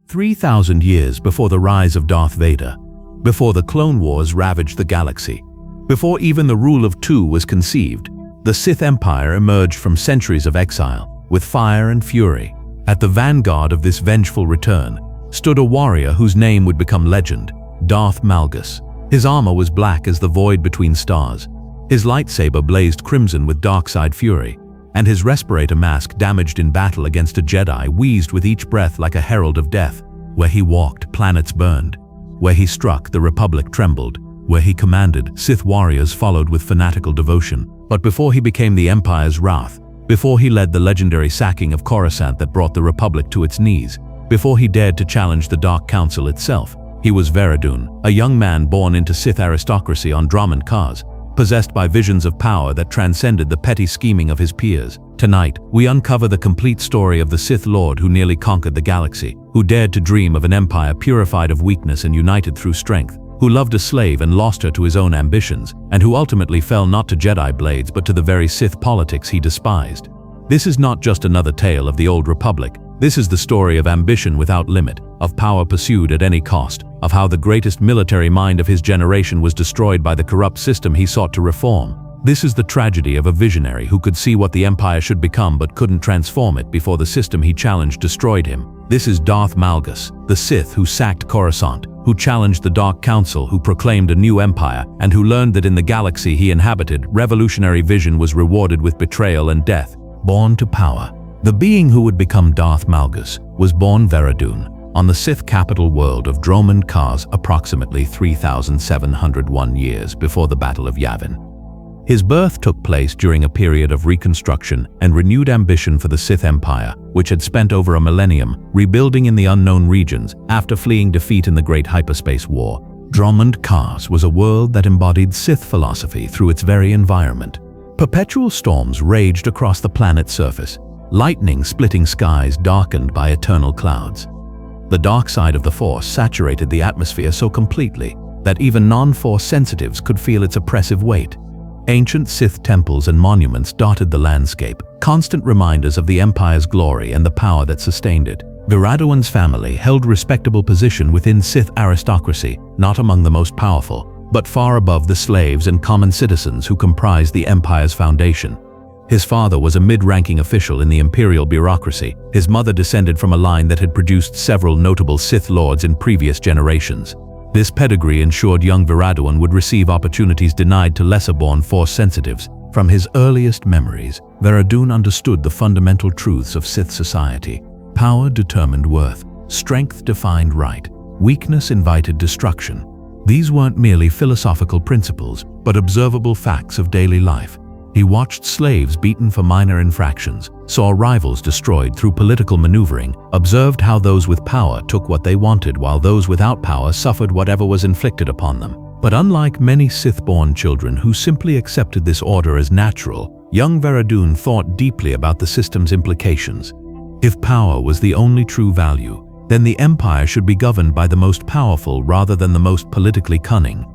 3,000 years before the rise of Darth Vader, before the Clone Wars ravaged the galaxy, before even the Rule of Two was conceived, the Sith Empire emerged from centuries of exile, with fire and fury. At the vanguard of this vengeful return stood a warrior whose name would become legend, Darth Malgus. His armor was black as the void between stars. His lightsaber blazed crimson with dark-side fury, and his respirator mask, damaged in battle against a Jedi, wheezed with each breath like a herald of death. Where he walked, planets burned. Where he struck, the Republic trembled. Where he commanded, Sith warriors followed with fanatical devotion. But before he became the Empire's wrath, before he led the legendary sacking of Coruscant that brought the Republic to its knees, before he dared to challenge the Dark Council itself, he was Veradun, a young man born into Sith aristocracy on Dromund Kaas, possessed by visions of power that transcended the petty scheming of his peers. Tonight, we uncover the complete story of the Sith Lord who nearly conquered the galaxy, who dared to dream of an empire purified of weakness and united through strength, who loved a slave and lost her to his own ambitions, and who ultimately fell not to Jedi blades but to the very Sith politics he despised. This is not just another tale of the old Republic. This is the story of ambition without limit, of power pursued at any cost, of how the greatest military mind of his generation was destroyed by the corrupt system he sought to reform. This is the tragedy of a visionary who could see what the Empire should become but couldn't transform it before the system he challenged destroyed him. This is Darth Malgus, the Sith who sacked Coruscant, who challenged the Dark Council, who proclaimed a new empire, and who learned that in the galaxy he inhabited, revolutionary vision was rewarded with betrayal and death. Born to power, the being who would become Darth Malgus was born Veradun, on the Sith capital world of Dromund Kaas, approximately 3,701 years before the Battle of Yavin. His birth took place during a period of reconstruction and renewed ambition for the Sith Empire, which had spent over a millennium rebuilding in the unknown regions after fleeing defeat in the Great Hyperspace War. Dromund Kaas was a world that embodied Sith philosophy through its very environment. Perpetual storms raged across the planet's surface, lightning splitting skies darkened by eternal clouds. The dark side of the Force saturated the atmosphere so completely that even non-Force sensitives could feel its oppressive weight. Ancient Sith temples and monuments dotted the landscape, constant reminders of the Empire's glory and the power that sustained it. Veradun's family held respectable position within Sith aristocracy, not among the most powerful, but far above the slaves and common citizens who comprised the Empire's foundation. His father was a mid-ranking official in the imperial bureaucracy. His mother descended from a line that had produced several notable Sith lords in previous generations. This pedigree ensured young Veradun would receive opportunities denied to lesser-born Force sensitives. From his earliest memories, Veradun understood the fundamental truths of Sith society. Power determined worth, strength defined right, weakness invited destruction. These weren't merely philosophical principles, but observable facts of daily life. He watched slaves beaten for minor infractions, saw rivals destroyed through political maneuvering, observed how those with power took what they wanted while those without power suffered whatever was inflicted upon them. But unlike many Sith-born children who simply accepted this order as natural, young Veradun thought deeply about the system's implications. If power was the only true value, then the Empire should be governed by the most powerful rather than the most politically cunning.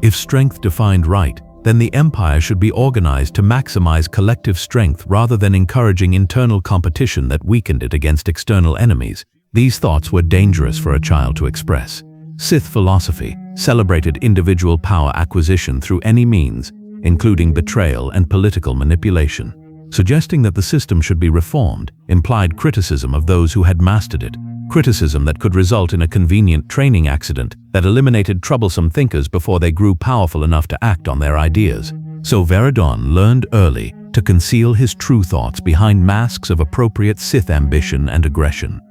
If strength defined right, then the Empire should be organized to maximize collective strength rather than encouraging internal competition that weakened it against external enemies. These thoughts were dangerous for a child to express. Sith philosophy celebrated individual power acquisition through any means, including betrayal and political manipulation. Suggesting that the system should be reformed implied criticism of those who had mastered it, criticism that could result in a convenient training accident that eliminated troublesome thinkers before they grew powerful enough to act on their ideas. So Veradun learned early to conceal his true thoughts behind masks of appropriate Sith ambition and aggression.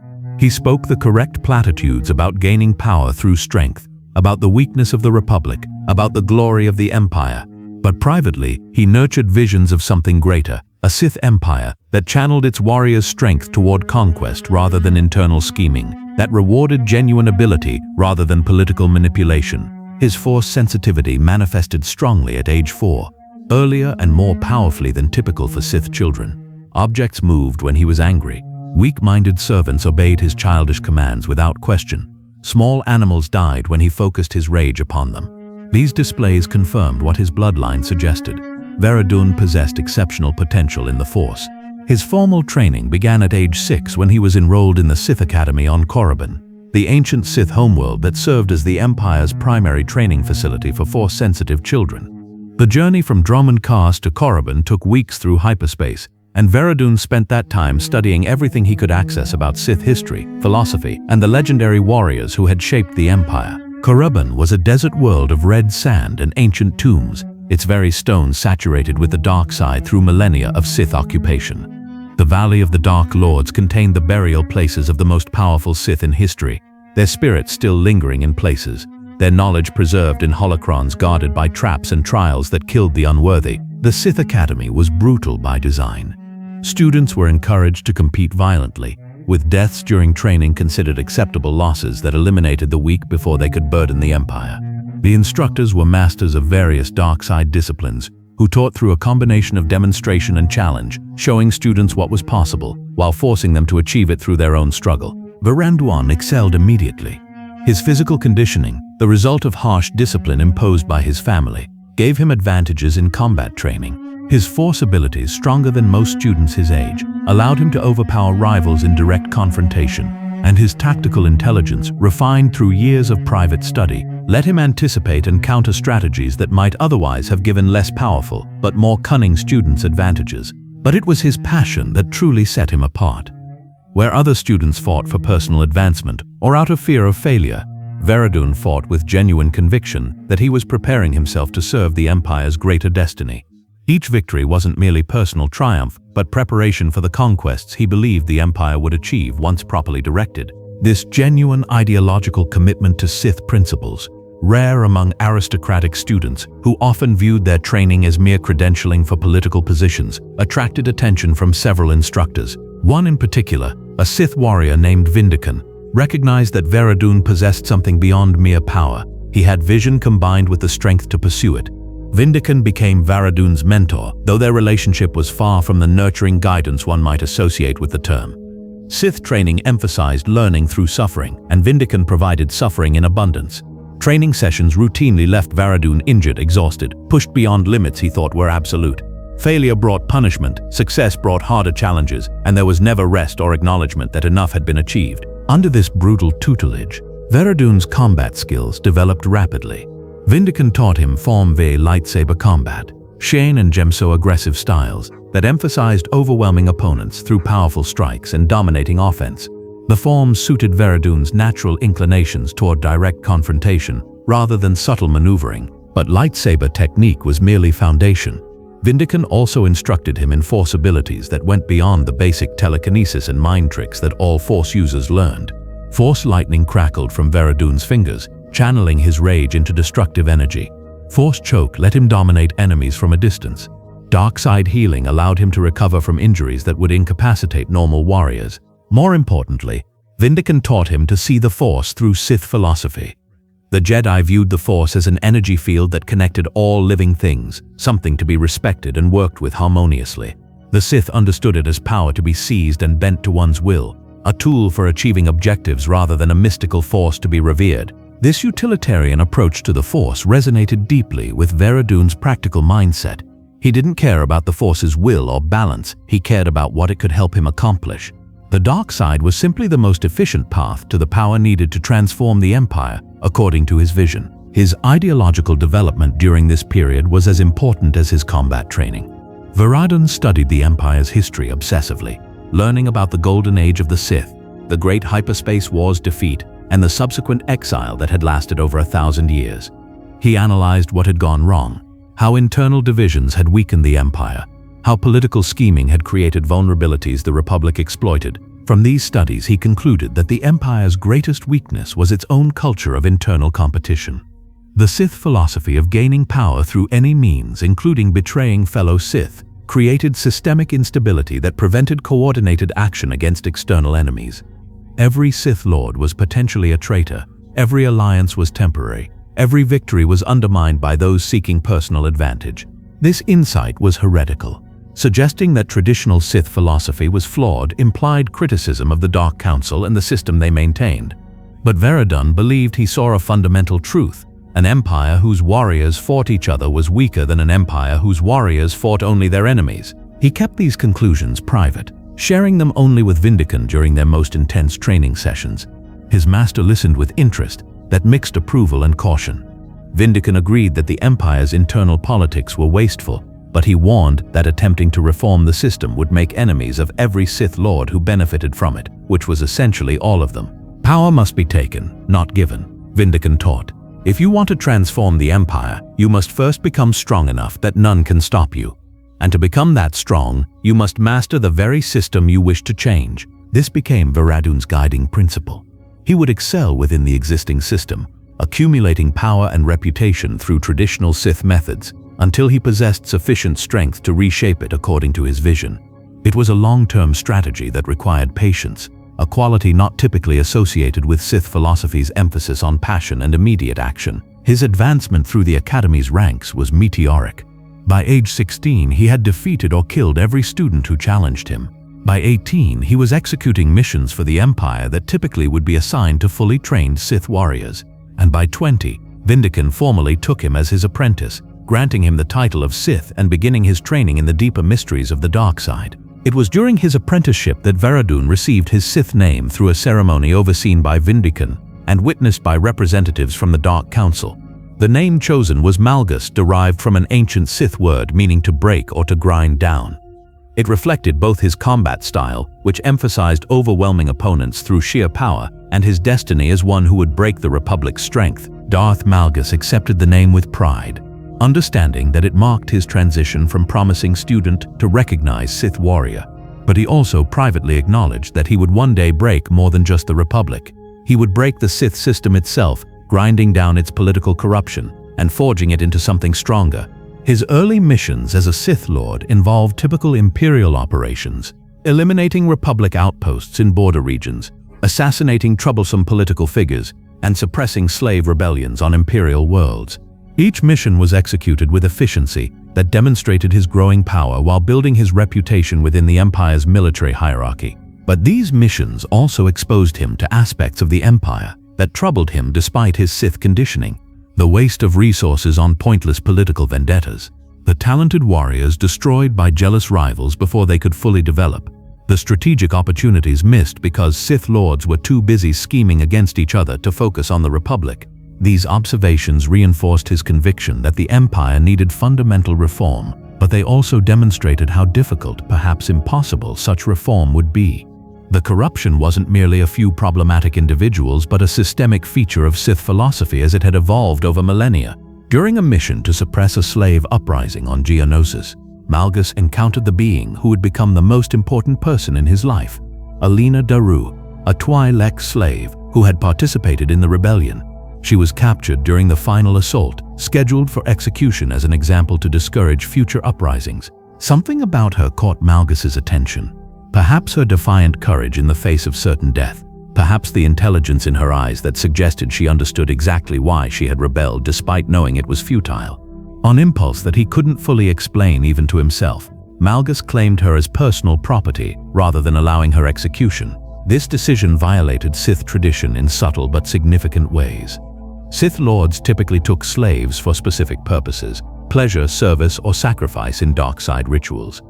He spoke the correct platitudes about gaining power through strength, about the weakness of the Republic, about the glory of the Empire. But privately, he nurtured visions of something greater, a Sith Empire that channeled its warriors' strength toward conquest rather than internal scheming, that rewarded genuine ability rather than political manipulation. His Force sensitivity manifested strongly at age 4, earlier and more powerfully than typical for Sith children. Objects moved when he was angry. Weak-minded servants obeyed his childish commands without question. Small animals died when he focused his rage upon them. These displays confirmed what his bloodline suggested. Veradun possessed exceptional potential in the Force. His formal training began at age 6 when he was enrolled in the Sith Academy on Korriban. the ancient Sith homeworld that served as the Empire's primary training facility for Force-sensitive children. The journey from Dromund Kaas to Korriban took weeks through hyperspace, and Veradun spent that time studying everything he could access about Sith history, philosophy, and the legendary warriors who had shaped the Empire. Korriban was a desert world of red sand and ancient tombs, its very stones saturated with the dark side through millennia of Sith occupation. The Valley of the Dark Lords contained the burial places of the most powerful Sith in history, their spirits still lingering in places, their knowledge preserved in holocrons guarded by traps and trials that killed the unworthy. The Sith Academy was brutal by design. Students were encouraged to compete violently, with deaths during training considered acceptable losses that eliminated the weak before they could burden the Empire. The instructors were masters of various dark side disciplines, who taught through a combination of demonstration and challenge, showing students what was possible, while forcing them to achieve it through their own struggle. Veranduan excelled immediately. His physical conditioning, the result of harsh discipline imposed by his family, gave him advantages in combat training. His force abilities, stronger than most students his age, allowed him to overpower rivals in direct confrontation, and his tactical intelligence, refined through years of private study, let him anticipate and counter strategies that might otherwise have given less powerful but more cunning students advantages. But it was his passion that truly set him apart. Where other students fought for personal advancement or out of fear of failure, Veradun fought with genuine conviction that he was preparing himself to serve the Empire's greater destiny. Each victory wasn't merely personal triumph, but preparation for the conquests he believed the Empire would achieve once properly directed. This genuine ideological commitment to Sith principles, rare among aristocratic students who often viewed their training as mere credentialing for political positions, attracted attention from several instructors. One in particular, a Sith warrior named Vindican, recognized that Veradun possessed something beyond mere power. He had vision combined with the strength to pursue it. Vindican became Veradun's mentor, though their relationship was far from the nurturing guidance one might associate with the term. Sith training emphasized learning through suffering, and Vindican provided suffering in abundance. Training sessions routinely left Veradun injured, exhausted, pushed beyond limits he thought were absolute. Failure brought punishment, success brought harder challenges, and there was never rest or acknowledgement that enough had been achieved. Under this brutal tutelage, Veradun's combat skills developed rapidly. Vindican taught him Form V lightsaber combat, Shane and Gemso aggressive styles that emphasized overwhelming opponents through powerful strikes and dominating offense. The forms suited Veradun's natural inclinations toward direct confrontation rather than subtle maneuvering, but lightsaber technique was merely foundation. Vindican also instructed him in force abilities that went beyond the basic telekinesis and mind tricks that all force users learned. Force lightning crackled from Veradun's fingers, channeling his rage into destructive energy. Force choke let him dominate enemies from a distance. Dark side healing allowed him to recover from injuries that would incapacitate normal warriors. More importantly, Vindican taught him to see the Force through Sith philosophy. The Jedi viewed the Force as an energy field that connected all living things, something to be respected and worked with harmoniously. The Sith understood it as power to be seized and bent to one's will, a tool for achieving objectives rather than a mystical force to be revered. This utilitarian approach to the Force resonated deeply with Veradun's practical mindset. He didn't care about the Force's will or balance, he cared about what it could help him accomplish. The dark side was simply the most efficient path to the power needed to transform the Empire, according to his vision. His ideological development during this period was as important as his combat training. Veradun studied the Empire's history obsessively, learning about the Golden Age of the Sith, the Great Hyperspace War's defeat, and the subsequent exile that had lasted over 1,000 years. He analyzed what had gone wrong, how internal divisions had weakened the Empire, how political scheming had created vulnerabilities the Republic exploited. From these studies, he concluded that the Empire's greatest weakness was its own culture of internal competition. The Sith philosophy of gaining power through any means, including betraying fellow Sith, created systemic instability that prevented coordinated action against external enemies. Every Sith Lord was potentially a traitor, every alliance was temporary, every victory was undermined by those seeking personal advantage. This insight was heretical. Suggesting that traditional Sith philosophy was flawed implied criticism of the Dark Council and the system they maintained. But Veradun believed he saw a fundamental truth. An empire whose warriors fought each other was weaker than an empire whose warriors fought only their enemies. He kept these conclusions private, sharing them only with Vindican during their most intense training sessions. His master listened with interest that mixed approval and caution. Vindican agreed that the Empire's internal politics were wasteful, but he warned that attempting to reform the system would make enemies of every Sith Lord who benefited from it, which was essentially all of them. Power must be taken, not given, Vindican taught. If you want to transform the Empire, you must first become strong enough that none can stop you. And to become that strong, you must master the very system you wish to change. This became Varadun's guiding principle. He would excel within the existing system, accumulating power and reputation through traditional Sith methods, until he possessed sufficient strength to reshape it according to his vision. It was a long-term strategy that required patience, a quality not typically associated with Sith philosophy's emphasis on passion and immediate action. His advancement through the Academy's ranks was meteoric. By age 16, he had defeated or killed every student who challenged him. By 18, he was executing missions for the Empire that typically would be assigned to fully trained Sith warriors. And by 20, Vindican formally took him as his apprentice, granting him the title of Sith and beginning his training in the deeper mysteries of the dark side. It was during his apprenticeship that Varadun received his Sith name through a ceremony overseen by Vindican and witnessed by representatives from the Dark Council. The name chosen was Malgus, derived from an ancient Sith word meaning to break or to grind down. It reflected both his combat style, which emphasized overwhelming opponents through sheer power, and his destiny as one who would break the Republic's strength. Darth Malgus accepted the name with pride, understanding that it marked his transition from promising student to recognized Sith warrior. But he also privately acknowledged that he would one day break more than just the Republic. He would break the Sith system itself, grinding down its political corruption and forging it into something stronger. His early missions as a Sith Lord involved typical Imperial operations, eliminating Republic outposts in border regions, assassinating troublesome political figures, and suppressing slave rebellions on Imperial worlds. Each mission was executed with efficiency that demonstrated his growing power while building his reputation within the Empire's military hierarchy. But these missions also exposed him to aspects of the Empire that troubled him despite his Sith conditioning. The waste of resources on pointless political vendettas, the talented warriors destroyed by jealous rivals before they could fully develop, the strategic opportunities missed because Sith Lords were too busy scheming against each other to focus on the Republic. These observations reinforced his conviction that the Empire needed fundamental reform, but they also demonstrated how difficult, perhaps impossible, such reform would be. The corruption wasn't merely a few problematic individuals, but a systemic feature of Sith philosophy as it had evolved over millennia. During a mission to suppress a slave uprising on Geonosis, Malgus encountered the being who would become the most important person in his life, Alina Daru, a Twi'lek slave who had participated in the rebellion. She was captured during the final assault, scheduled for execution as an example to discourage future uprisings. Something about her caught Malgus's attention. Perhaps her defiant courage in the face of certain death. Perhaps the intelligence in her eyes that suggested she understood exactly why she had rebelled despite knowing it was futile. On impulse that he couldn't fully explain even to himself, Malgus claimed her as personal property rather than allowing her execution. This decision violated Sith tradition in subtle but significant ways. Sith Lords typically took slaves for specific purposes: pleasure, service, or sacrifice in dark side rituals.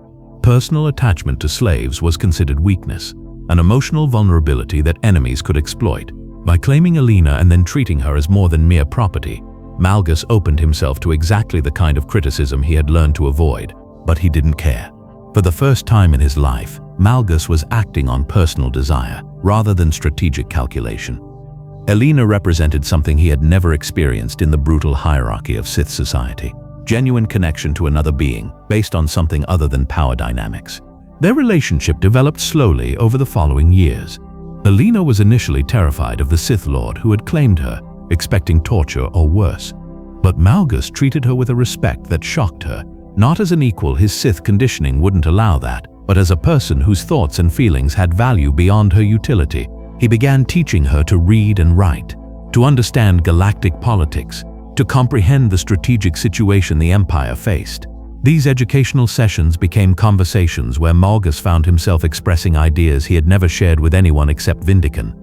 Personal attachment to slaves was considered weakness, an emotional vulnerability that enemies could exploit. By claiming Alina and then treating her as more than mere property, Malgus opened himself to exactly the kind of criticism he had learned to avoid, but he didn't care. For the first time in his life, Malgus was acting on personal desire rather than strategic calculation. Alina represented something he had never experienced in the brutal hierarchy of Sith society: genuine connection to another being based on something other than power dynamics. Their relationship developed slowly over the following years. Alina was initially terrified of the Sith Lord who had claimed her, expecting torture or worse. But Malgus treated her with a respect that shocked her, not as an equal. His Sith conditioning wouldn't allow that, but as a person whose thoughts and feelings had value beyond her utility. He began teaching her to read and write, to understand galactic politics, to comprehend the strategic situation the Empire faced. These educational sessions became conversations where Malgus found himself expressing ideas he had never shared with anyone except Vindican.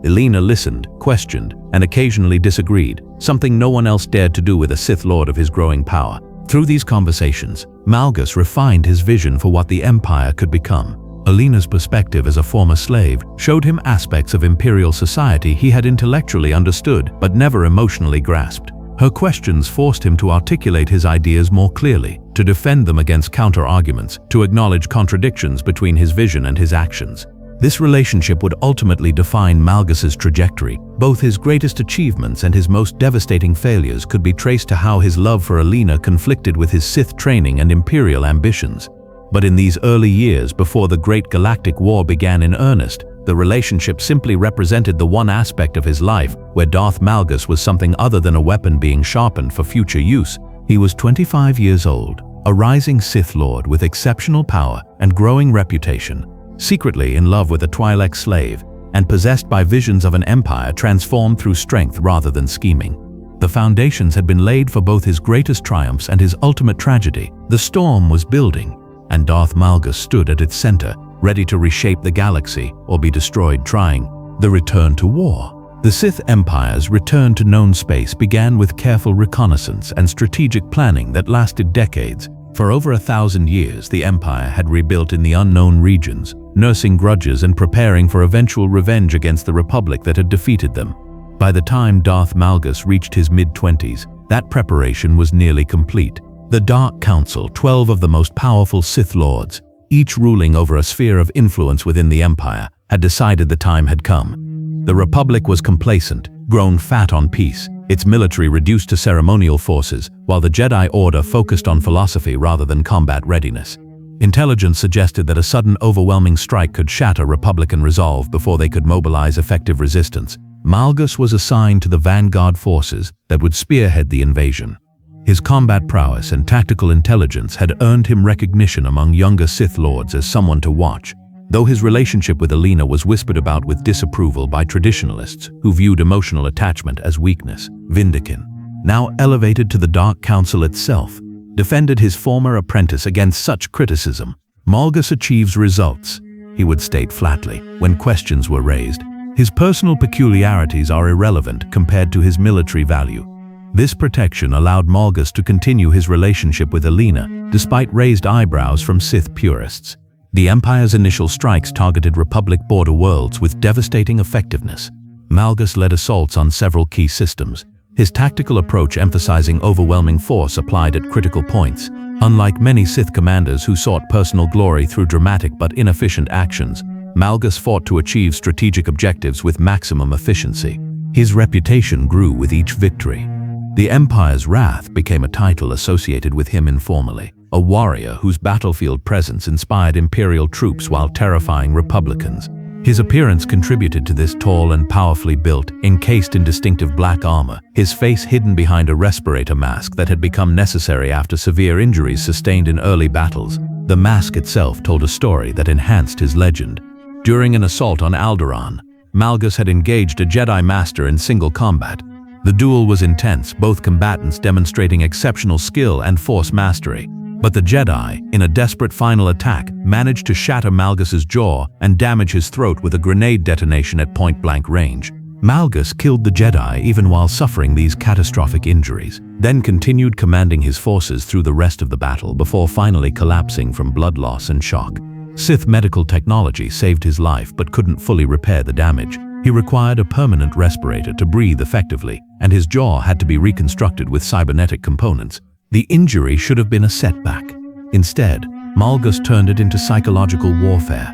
Alina listened, questioned, and occasionally disagreed, something no one else dared to do with a Sith Lord of his growing power. Through these conversations, Malgus refined his vision for what the Empire could become: Alina's perspective as a former slave showed him aspects of imperial society he had intellectually understood but never emotionally grasped. Her questions forced him to articulate his ideas more clearly, to defend them against counter-arguments, to acknowledge contradictions between his vision and his actions. This relationship would ultimately define Malgus's trajectory. Both his greatest achievements and his most devastating failures could be traced to how his love for Alina conflicted with his Sith training and imperial ambitions. But in these early years before the Great Galactic War began in earnest, the relationship simply represented the one aspect of his life where Darth Malgus was something other than a weapon being sharpened for future use. He was 25 years old, a rising Sith Lord with exceptional power and growing reputation, secretly in love with a Twi'lek slave, and possessed by visions of an empire transformed through strength rather than scheming. The foundations had been laid for both his greatest triumphs and his ultimate tragedy. The storm was building, and Darth Malgus stood at its center, ready to reshape the galaxy or be destroyed trying. The return to war. The Sith Empire's return to known space began with careful reconnaissance and strategic planning that lasted decades. For over 1,000 years, the Empire had rebuilt in the unknown regions, nursing grudges and preparing for eventual revenge against the Republic that had defeated them. By the time Darth Malgus reached his mid-20s, that preparation was nearly complete. The Dark Council, 12 of the most powerful Sith Lords, each ruling over a sphere of influence within the Empire, had decided the time had come. The Republic was complacent, grown fat on peace, its military reduced to ceremonial forces, while the Jedi Order focused on philosophy rather than combat readiness. Intelligence suggested that a sudden overwhelming strike could shatter Republican resolve before they could mobilize effective resistance. Malgus was assigned to the vanguard forces that would spearhead the invasion. His combat prowess and tactical intelligence had earned him recognition among younger Sith Lords as someone to watch, though his relationship with Alina was whispered about with disapproval by traditionalists who viewed emotional attachment as weakness. Vindican, now elevated to the Dark Council itself, defended his former apprentice against such criticism. Malgus achieves results, he would state flatly, when questions were raised. His personal peculiarities are irrelevant compared to his military value. This protection allowed Malgus to continue his relationship with Alina, despite raised eyebrows from Sith purists. The Empire's initial strikes targeted Republic border worlds with devastating effectiveness. Malgus led assaults on several key systems, his tactical approach emphasizing overwhelming force applied at critical points. Unlike many Sith commanders who sought personal glory through dramatic but inefficient actions, Malgus fought to achieve strategic objectives with maximum efficiency. His reputation grew with each victory. The Empire's wrath became a title associated with him informally, a warrior whose battlefield presence inspired Imperial troops while terrifying Republicans. His appearance contributed to this. Tall and powerfully built, encased in distinctive black armor, his face hidden behind a respirator mask that had become necessary after severe injuries sustained in early battles. The mask itself told a story that enhanced his legend. During an assault on Alderaan, Malgus had engaged a Jedi Master in single combat. The duel was intense, both combatants demonstrating exceptional skill and force mastery. But the Jedi, in a desperate final attack, managed to shatter Malgus's jaw and damage his throat with a grenade detonation at point-blank range. Malgus killed the Jedi even while suffering these catastrophic injuries, then continued commanding his forces through the rest of the battle before finally collapsing from blood loss and shock. Sith medical technology saved his life but couldn't fully repair the damage. He required a permanent respirator to breathe effectively, and his jaw had to be reconstructed with cybernetic components. The injury should have been a setback. Instead, Malgus turned it into psychological warfare.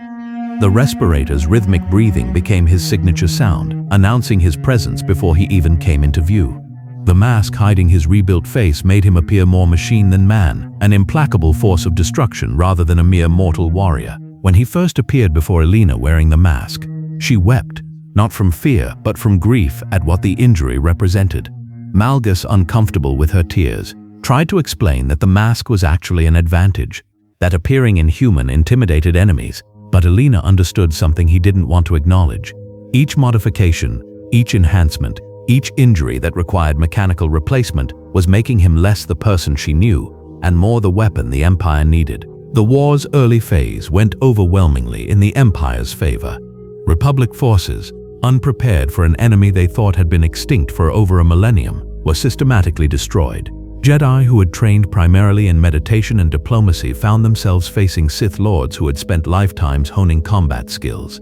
The respirator's rhythmic breathing became his signature sound, announcing his presence before he even came into view. The mask hiding his rebuilt face made him appear more machine than man, an implacable force of destruction rather than a mere mortal warrior. When he first appeared before Alina wearing the mask, she wept, not from fear but from grief at what the injury represented. Malgus, uncomfortable with her tears, tried to explain that the mask was actually an advantage, that appearing inhuman intimidated enemies, but Alina understood something he didn't want to acknowledge. Each modification, each enhancement, each injury that required mechanical replacement was making him less the person she knew and more the weapon the Empire needed. The war's early phase went overwhelmingly in the Empire's favor. Republic forces, unprepared for an enemy they thought had been extinct for over a millennium, were systematically destroyed. Jedi who had trained primarily in meditation and diplomacy found themselves facing Sith Lords who had spent lifetimes honing combat skills.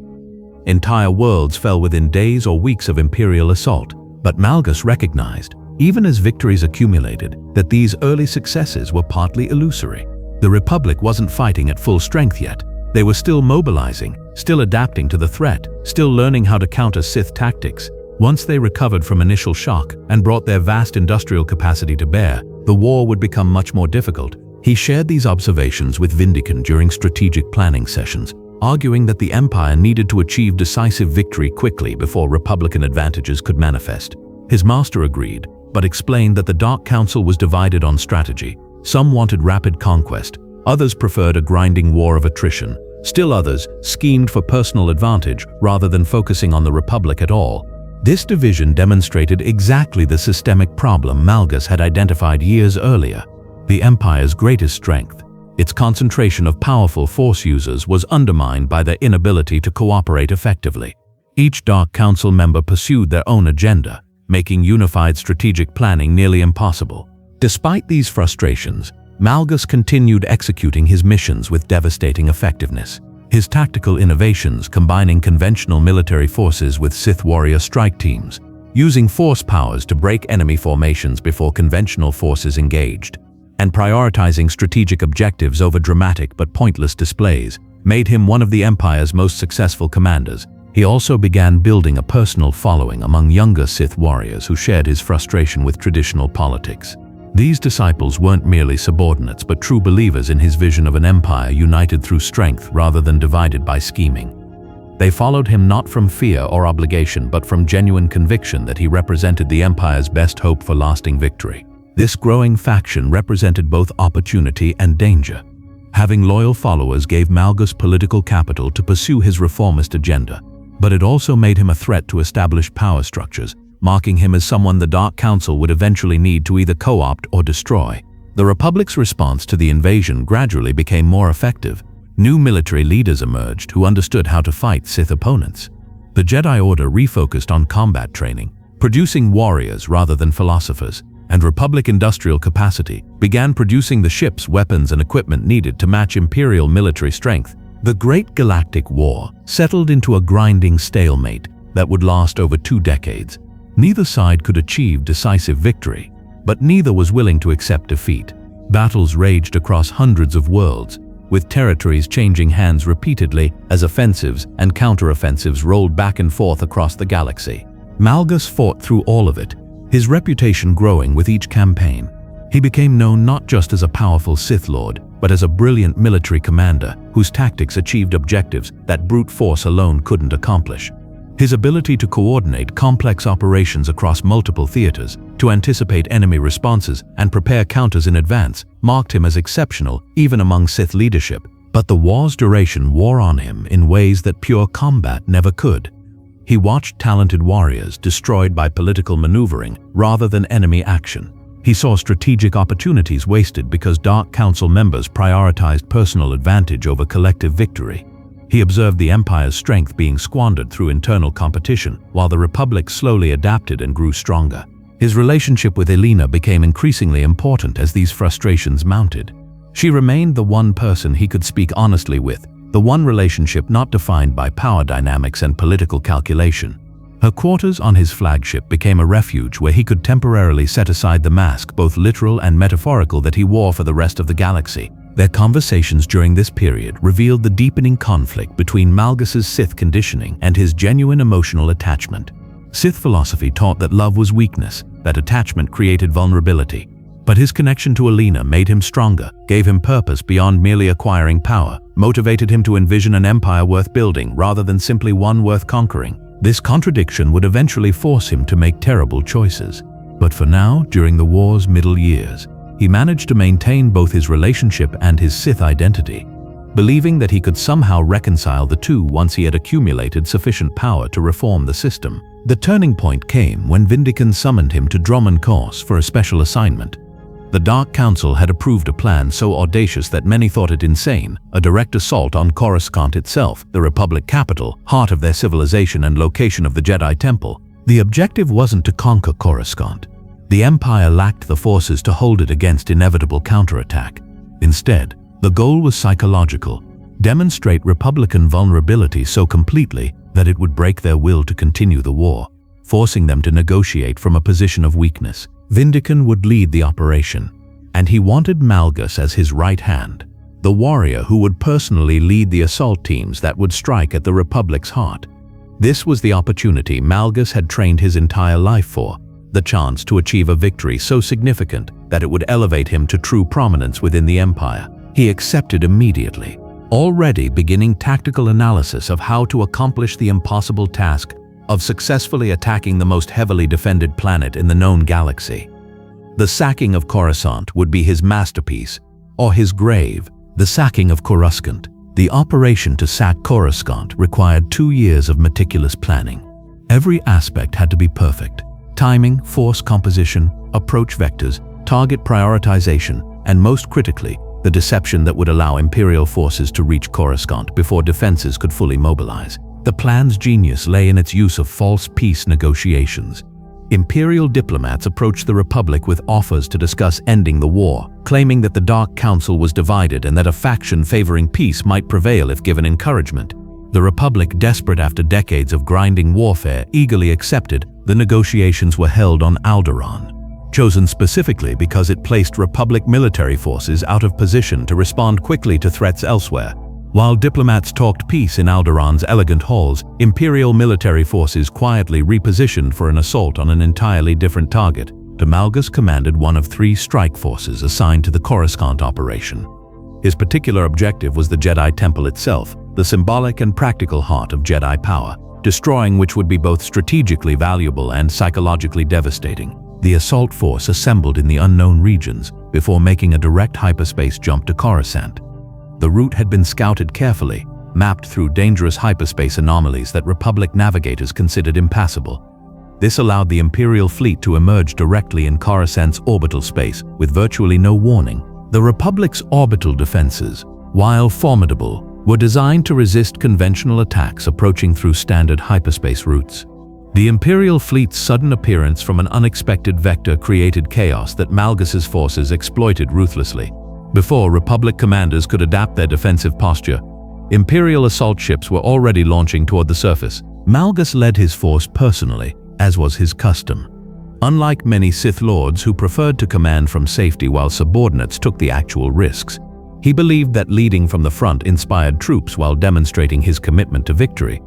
Entire worlds fell within days or weeks of Imperial assault, but Malgus recognized, even as victories accumulated, that these early successes were partly illusory. The Republic wasn't fighting at full strength yet. They were still mobilizing, still adapting to the threat, still learning how to counter Sith tactics. Once they recovered from initial shock and brought their vast industrial capacity to bear, the war would become much more difficult. He shared these observations with Vindican during strategic planning sessions, arguing that the Empire needed to achieve decisive victory quickly before Republican advantages could manifest. His master agreed, but explained that the Dark Council was divided on strategy. Some wanted rapid conquest, others preferred a grinding war of attrition. Still others schemed for personal advantage rather than focusing on the Republic at all. This division demonstrated exactly the systemic problem Malgus had identified years earlier. The Empire's greatest strength, its concentration of powerful Force users, was undermined by their inability to cooperate effectively. Each Dark Council member pursued their own agenda, making unified strategic planning nearly impossible. Despite these frustrations, Malgus continued executing his missions with devastating effectiveness. His tactical innovations, combining conventional military forces with Sith warrior strike teams, using Force powers to break enemy formations before conventional forces engaged, and prioritizing strategic objectives over dramatic but pointless displays, made him one of the Empire's most successful commanders. He also began building a personal following among younger Sith warriors who shared his frustration with traditional politics. These disciples weren't merely subordinates but true believers in his vision of an empire united through strength rather than divided by scheming. They followed him not from fear or obligation but from genuine conviction that he represented the empire's best hope for lasting victory. This growing faction represented both opportunity and danger. Having loyal followers gave Malgus political capital to pursue his reformist agenda, but it also made him a threat to established power structures, marking him as someone the Dark Council would eventually need to either co-opt or destroy. The Republic's response to the invasion gradually became more effective. New military leaders emerged who understood how to fight Sith opponents. The Jedi Order refocused on combat training, producing warriors rather than philosophers, and Republic industrial capacity began producing the ships, weapons, and equipment needed to match Imperial military strength. The Great Galactic War settled into a grinding stalemate that would last over 2 decades. Neither side could achieve decisive victory, but neither was willing to accept defeat. Battles raged across hundreds of worlds, with territories changing hands repeatedly as offensives and counteroffensives rolled back and forth across the galaxy. Malgus fought through all of it, his reputation growing with each campaign. He became known not just as a powerful Sith Lord, but as a brilliant military commander whose tactics achieved objectives that brute force alone couldn't accomplish. His ability to coordinate complex operations across multiple theaters, to anticipate enemy responses and prepare counters in advance, marked him as exceptional even among Sith leadership. But the war's duration wore on him in ways that pure combat never could. He watched talented warriors destroyed by political maneuvering rather than enemy action. He saw strategic opportunities wasted because Dark Council members prioritized personal advantage over collective victory. He observed the Empire's strength being squandered through internal competition, while the Republic slowly adapted and grew stronger. His relationship with Elena became increasingly important as these frustrations mounted. She remained the one person he could speak honestly with, the one relationship not defined by power dynamics and political calculation. Her quarters on his flagship became a refuge where he could temporarily set aside the mask, both literal and metaphorical, that he wore for the rest of the galaxy. Their conversations during this period revealed the deepening conflict between Malgus's Sith conditioning and his genuine emotional attachment. Sith philosophy taught that love was weakness, that attachment created vulnerability. But his connection to Elena made him stronger, gave him purpose beyond merely acquiring power, motivated him to envision an empire worth building rather than simply one worth conquering. This contradiction would eventually force him to make terrible choices. But for now, during the war's middle years, he managed to maintain both his relationship and his Sith identity, believing that he could somehow reconcile the two once he had accumulated sufficient power to reform the system. The turning point came when Vindican summoned him to Dromund Kaas for a special assignment. The Dark Council had approved a plan so audacious that many thought it insane, a direct assault on Coruscant itself, the Republic capital, heart of their civilization and location of the Jedi Temple. The objective wasn't to conquer Coruscant. The Empire lacked the forces to hold it against inevitable counterattack. Instead, the goal was psychological: demonstrate Republican vulnerability so completely that it would break their will to continue the war, forcing them to negotiate from a position of weakness. Vindican would lead the operation, and he wanted Malgus as his right hand, the warrior who would personally lead the assault teams that would strike at the Republic's heart. This was the opportunity Malgus had trained his entire life for, the chance to achieve a victory so significant that it would elevate him to true prominence within the Empire. He accepted immediately, already beginning tactical analysis of how to accomplish the impossible task of successfully attacking the most heavily defended planet in the known galaxy. The sacking of Coruscant would be his masterpiece, or his grave. The sacking of Coruscant. The operation to sack Coruscant required 2 years of meticulous planning. Every aspect had to be perfect: timing, force composition, approach vectors, target prioritization, and most critically, the deception that would allow Imperial forces to reach Coruscant before defenses could fully mobilize. The plan's genius lay in its use of false peace negotiations. Imperial diplomats approached the Republic with offers to discuss ending the war, claiming that the Dark Council was divided and that a faction favoring peace might prevail if given encouragement. The Republic, desperate after decades of grinding warfare, eagerly accepted. The negotiations were held on Alderaan, chosen specifically because it placed Republic military forces out of position to respond quickly to threats elsewhere. While diplomats talked peace in Alderaan's elegant halls, Imperial military forces quietly repositioned for an assault on an entirely different target. Malgus commanded one of 3 strike forces assigned to the Coruscant operation. His particular objective was the Jedi Temple itself, the symbolic and practical heart of Jedi power, destroying which would be both strategically valuable and psychologically devastating. The assault force assembled in the unknown regions before making a direct hyperspace jump to Coruscant. The route had been scouted carefully, mapped through dangerous hyperspace anomalies that Republic navigators considered impassable. This allowed the Imperial fleet to emerge directly in Coruscant's orbital space with virtually no warning. The Republic's orbital defenses, while formidable, were designed to resist conventional attacks approaching through standard hyperspace routes. The Imperial fleet's sudden appearance from an unexpected vector created chaos that Malgus's forces exploited ruthlessly. Before Republic commanders could adapt their defensive posture, Imperial assault ships were already launching toward the surface. Malgus led his force personally, as was his custom. Unlike many Sith Lords who preferred to command from safety while subordinates took the actual risks, he believed that leading from the front inspired troops while demonstrating his commitment to victory.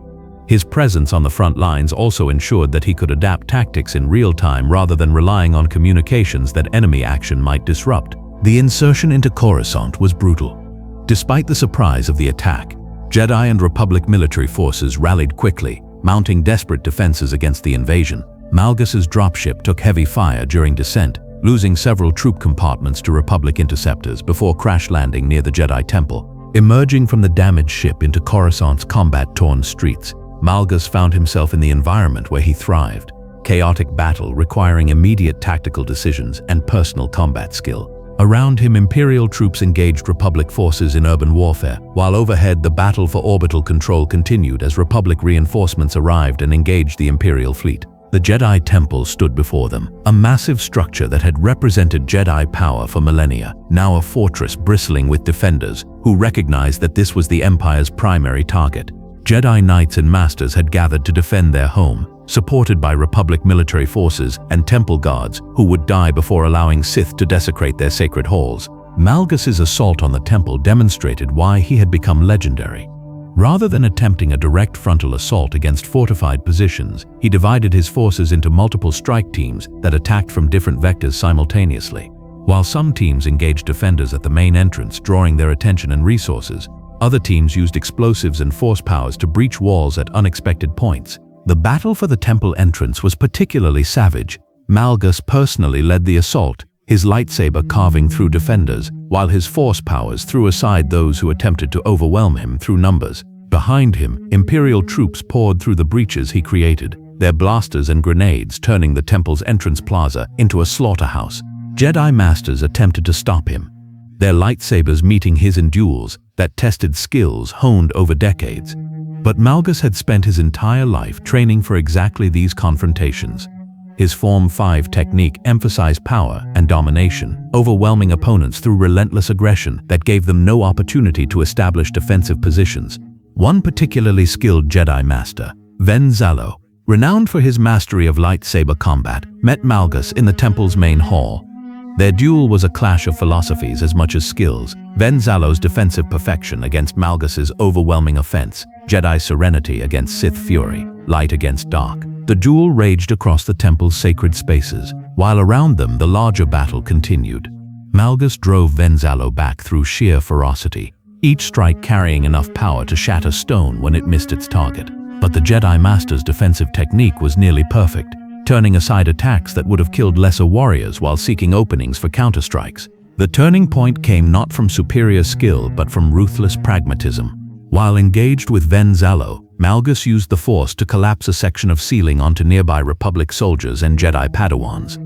His presence on the front lines also ensured that he could adapt tactics in real time rather than relying on communications that enemy action might disrupt. The insertion into Coruscant was brutal. Despite the surprise of the attack, Jedi and Republic military forces rallied quickly, mounting desperate defenses against the invasion. Malgus's dropship took heavy fire during descent, losing several troop compartments to Republic interceptors before crash landing near the Jedi Temple. Emerging from the damaged ship into Coruscant's combat-torn streets, Malgus found himself in the environment where he thrived: chaotic battle requiring immediate tactical decisions and personal combat skill. Around him, Imperial troops engaged Republic forces in urban warfare, while overhead the battle for orbital control continued as Republic reinforcements arrived and engaged the Imperial fleet. The Jedi Temple stood before them, a massive structure that had represented Jedi power for millennia, now a fortress bristling with defenders who recognized that this was the Empire's primary target. Jedi Knights and Masters had gathered to defend their home, supported by Republic military forces and temple guards who would die before allowing Sith to desecrate their sacred halls. Malgus's assault on the temple demonstrated why he had become legendary. Rather than attempting a direct frontal assault against fortified positions, he divided his forces into multiple strike teams that attacked from different vectors simultaneously. While some teams engaged defenders at the main entrance, drawing their attention and resources, other teams used explosives and force powers to breach walls at unexpected points. The battle for the temple entrance was particularly savage. Malgus personally led the assault, his lightsaber carving through defenders, while his force powers threw aside those who attempted to overwhelm him through numbers. Behind him, Imperial troops poured through the breaches he created, their blasters and grenades turning the temple's entrance plaza into a slaughterhouse. Jedi Masters attempted to stop him, their lightsabers meeting his in duels that tested skills honed over decades. But Malgus had spent his entire life training for exactly these confrontations. His Form 5 technique emphasized power and domination, overwhelming opponents through relentless aggression that gave them no opportunity to establish defensive positions. One particularly skilled Jedi Master, Ven Zalo, renowned for his mastery of lightsaber combat, met Malgus in the temple's main hall. Their duel was a clash of philosophies as much as skills. Ven Zalo's defensive perfection against Malgus's overwhelming offense, Jedi serenity against Sith fury, light against dark. The duel raged across the temple's sacred spaces, while around them the larger battle continued. Malgus drove Ven Zalo back through sheer ferocity, each strike carrying enough power to shatter stone when it missed its target. But the Jedi Master's defensive technique was nearly perfect, turning aside attacks that would have killed lesser warriors while seeking openings for counterstrikes. The turning point came not from superior skill but from ruthless pragmatism. While engaged with Ven Zalo, Malgus used the Force to collapse a section of ceiling onto nearby Republic soldiers and Jedi Padawans.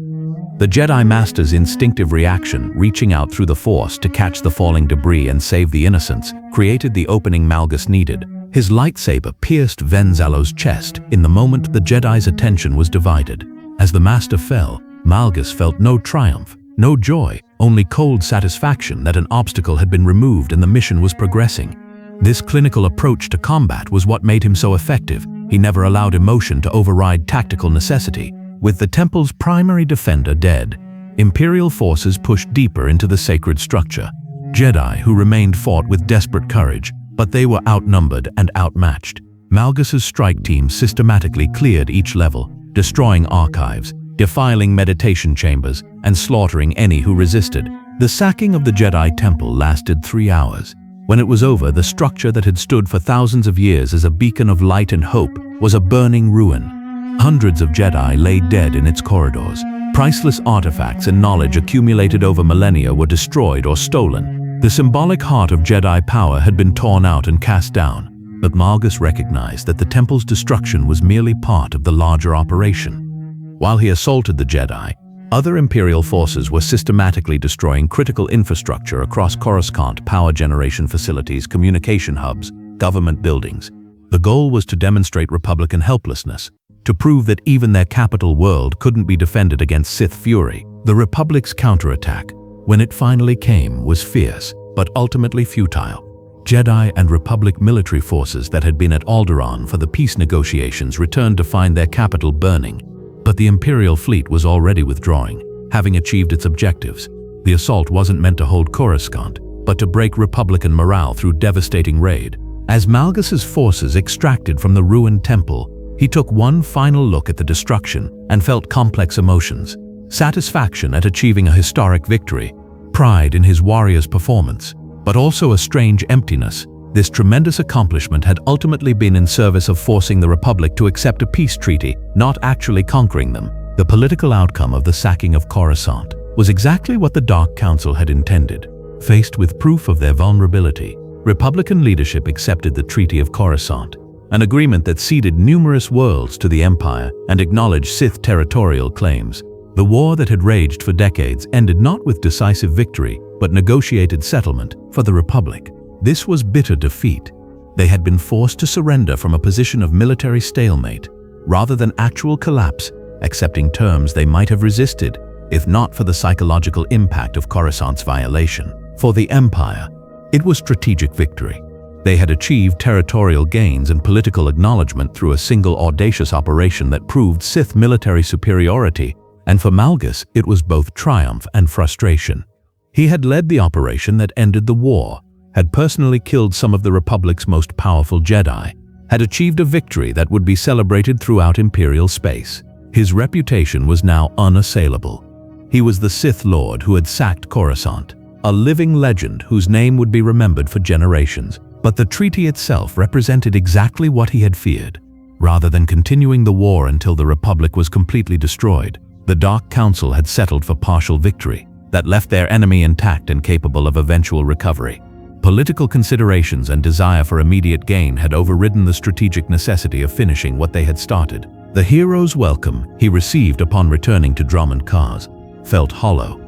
The Jedi Master's instinctive reaction, reaching out through the Force to catch the falling debris and save the innocents, created the opening Malgus needed. His lightsaber pierced Ven Zalo's chest in the moment the Jedi's attention was divided. As the Master fell, Malgus felt no triumph, no joy, only cold satisfaction that an obstacle had been removed and the mission was progressing. This clinical approach to combat was what made him so effective. He never allowed emotion to override tactical necessity. With the temple's primary defender dead, Imperial forces pushed deeper into the sacred structure. Jedi who remained fought with desperate courage, but they were outnumbered and outmatched. Malgus's strike team systematically cleared each level, destroying archives, defiling meditation chambers, and slaughtering any who resisted. The sacking of the Jedi Temple lasted 3 hours. When it was over, the structure that had stood for thousands of years as a beacon of light and hope was a burning ruin. Hundreds of Jedi lay dead in its corridors. Priceless artifacts and knowledge accumulated over millennia were destroyed or stolen. The symbolic heart of Jedi power had been torn out and cast down, but Malgus recognized that the temple's destruction was merely part of the larger operation. While he assaulted the Jedi, other Imperial forces were systematically destroying critical infrastructure across Coruscant: power generation facilities, communication hubs, government buildings. The goal was to demonstrate Republican helplessness, to prove that even their capital world couldn't be defended against Sith fury. The Republic's counterattack, when it finally came, was fierce, but ultimately futile. Jedi and Republic military forces that had been at Alderaan for the peace negotiations returned to find their capital burning. But the Imperial fleet was already withdrawing, having achieved its objectives. The assault wasn't meant to hold Coruscant, but to break Republican morale through devastating raid. As Malgus's forces extracted from the ruined temple, he took one final look at the destruction and felt complex emotions. Satisfaction at achieving a historic victory, pride in his warrior's performance, but also a strange emptiness. This tremendous accomplishment had ultimately been in service of forcing the Republic to accept a peace treaty, not actually conquering them. The political outcome of the sacking of Coruscant was exactly what the Dark Council had intended. Faced with proof of their vulnerability, Republican leadership accepted the Treaty of Coruscant, an agreement that ceded numerous worlds to the Empire and acknowledged Sith territorial claims. The war that had raged for decades ended not with decisive victory, but negotiated settlement for the Republic. This was bitter defeat. They had been forced to surrender from a position of military stalemate, rather than actual collapse, accepting terms they might have resisted, if not for the psychological impact of Coruscant's violation. For the Empire, it was strategic victory. They had achieved territorial gains and political acknowledgement through a single audacious operation that proved Sith military superiority, and for Malgus it was both triumph and frustration. He had led the operation that ended the war, had personally killed some of the Republic's most powerful Jedi, had achieved a victory that would be celebrated throughout Imperial space. His reputation was now unassailable. He was the Sith Lord who had sacked Coruscant, a living legend whose name would be remembered for generations. But the treaty itself represented exactly what he had feared. Rather than continuing the war until the Republic was completely destroyed, the Dark Council had settled for partial victory that left their enemy intact and capable of eventual recovery. Political considerations and desire for immediate gain had overridden the strategic necessity of finishing what they had started. The hero's welcome he received upon returning to Drummond Cars felt hollow.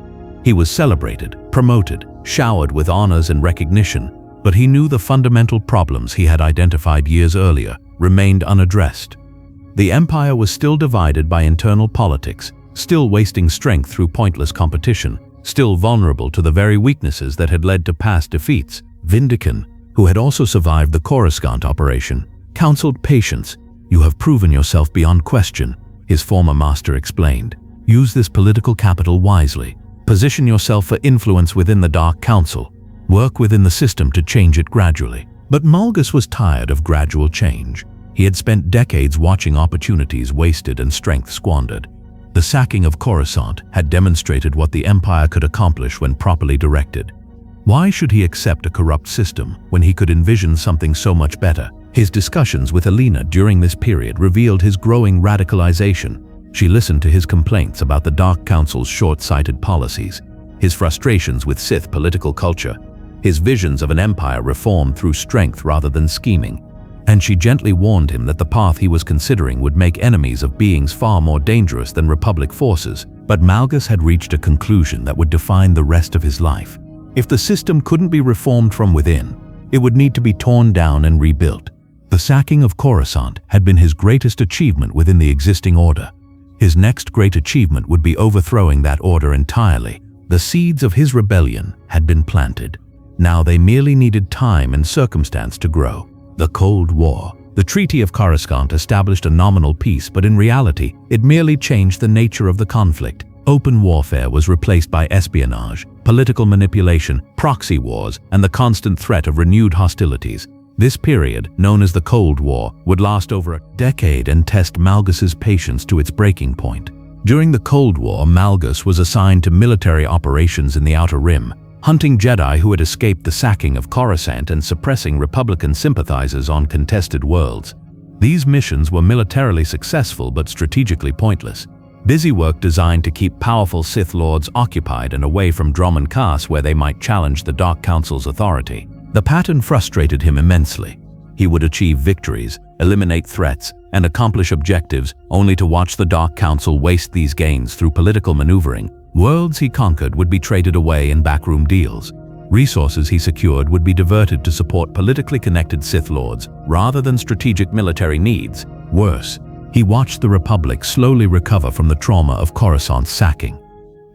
He was celebrated, promoted, showered with honors and recognition, but he knew the fundamental problems he had identified years earlier remained unaddressed. The Empire was still divided by internal politics, still wasting strength through pointless competition, still vulnerable to the very weaknesses that had led to past defeats. Vindican, who had also survived the Coruscant operation, counseled patience. "You have proven yourself beyond question," his former master explained. "Use this political capital wisely. Position yourself for influence within the Dark Council. Work within the system to change it gradually." But Malgus was tired of gradual change. He had spent decades watching opportunities wasted and strength squandered. The sacking of Coruscant had demonstrated what the Empire could accomplish when properly directed. Why should he accept a corrupt system when he could envision something so much better? His discussions with Alina during this period revealed his growing radicalization. She listened to his complaints about the Dark Council's short-sighted policies, his frustrations with Sith political culture, his visions of an empire reformed through strength rather than scheming, and she gently warned him that the path he was considering would make enemies of beings far more dangerous than Republic forces. But Malgus had reached a conclusion that would define the rest of his life. If the system couldn't be reformed from within, it would need to be torn down and rebuilt. The sacking of Coruscant had been his greatest achievement within the existing order. His next great achievement would be overthrowing that order entirely. The seeds of his rebellion had been planted. Now they merely needed time and circumstance to grow. The Cold War. The Treaty of Coruscant established a nominal peace, but in reality, it merely changed the nature of the conflict. Open warfare was replaced by espionage, political manipulation, proxy wars, and the constant threat of renewed hostilities. This period, known as the Cold War, would last over a decade and test Malgus's patience to its breaking point. During the Cold War, Malgus was assigned to military operations in the Outer Rim, hunting Jedi who had escaped the sacking of Coruscant and suppressing Republican sympathizers on contested worlds. These missions were militarily successful but strategically pointless. Busy work designed to keep powerful Sith Lords occupied and away from Dromund Kaas where they might challenge the Dark Council's authority. The pattern frustrated him immensely. He would achieve victories, eliminate threats, and accomplish objectives only to watch the Dark Council waste these gains through political maneuvering. Worlds he conquered would be traded away in backroom deals. Resources he secured would be diverted to support politically connected Sith Lords rather than strategic military needs. Worse, he watched the Republic slowly recover from the trauma of Coruscant's sacking.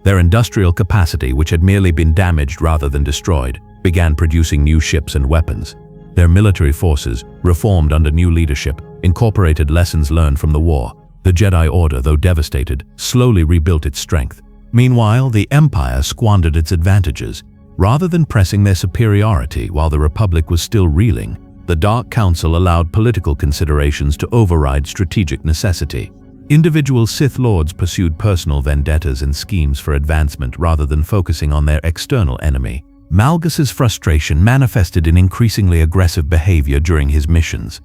Their industrial capacity, which had merely been damaged rather than destroyed, began producing new ships and weapons. Their military forces, reformed under new leadership, incorporated lessons learned from the war. The Jedi Order, though devastated, slowly rebuilt its strength. Meanwhile, the Empire squandered its advantages. Rather than pressing their superiority while the Republic was still reeling, the Dark Council allowed political considerations to override strategic necessity. Individual Sith Lords pursued personal vendettas and schemes for advancement rather than focusing on their external enemy. Malgus's frustration manifested in increasingly aggressive behavior during his missions.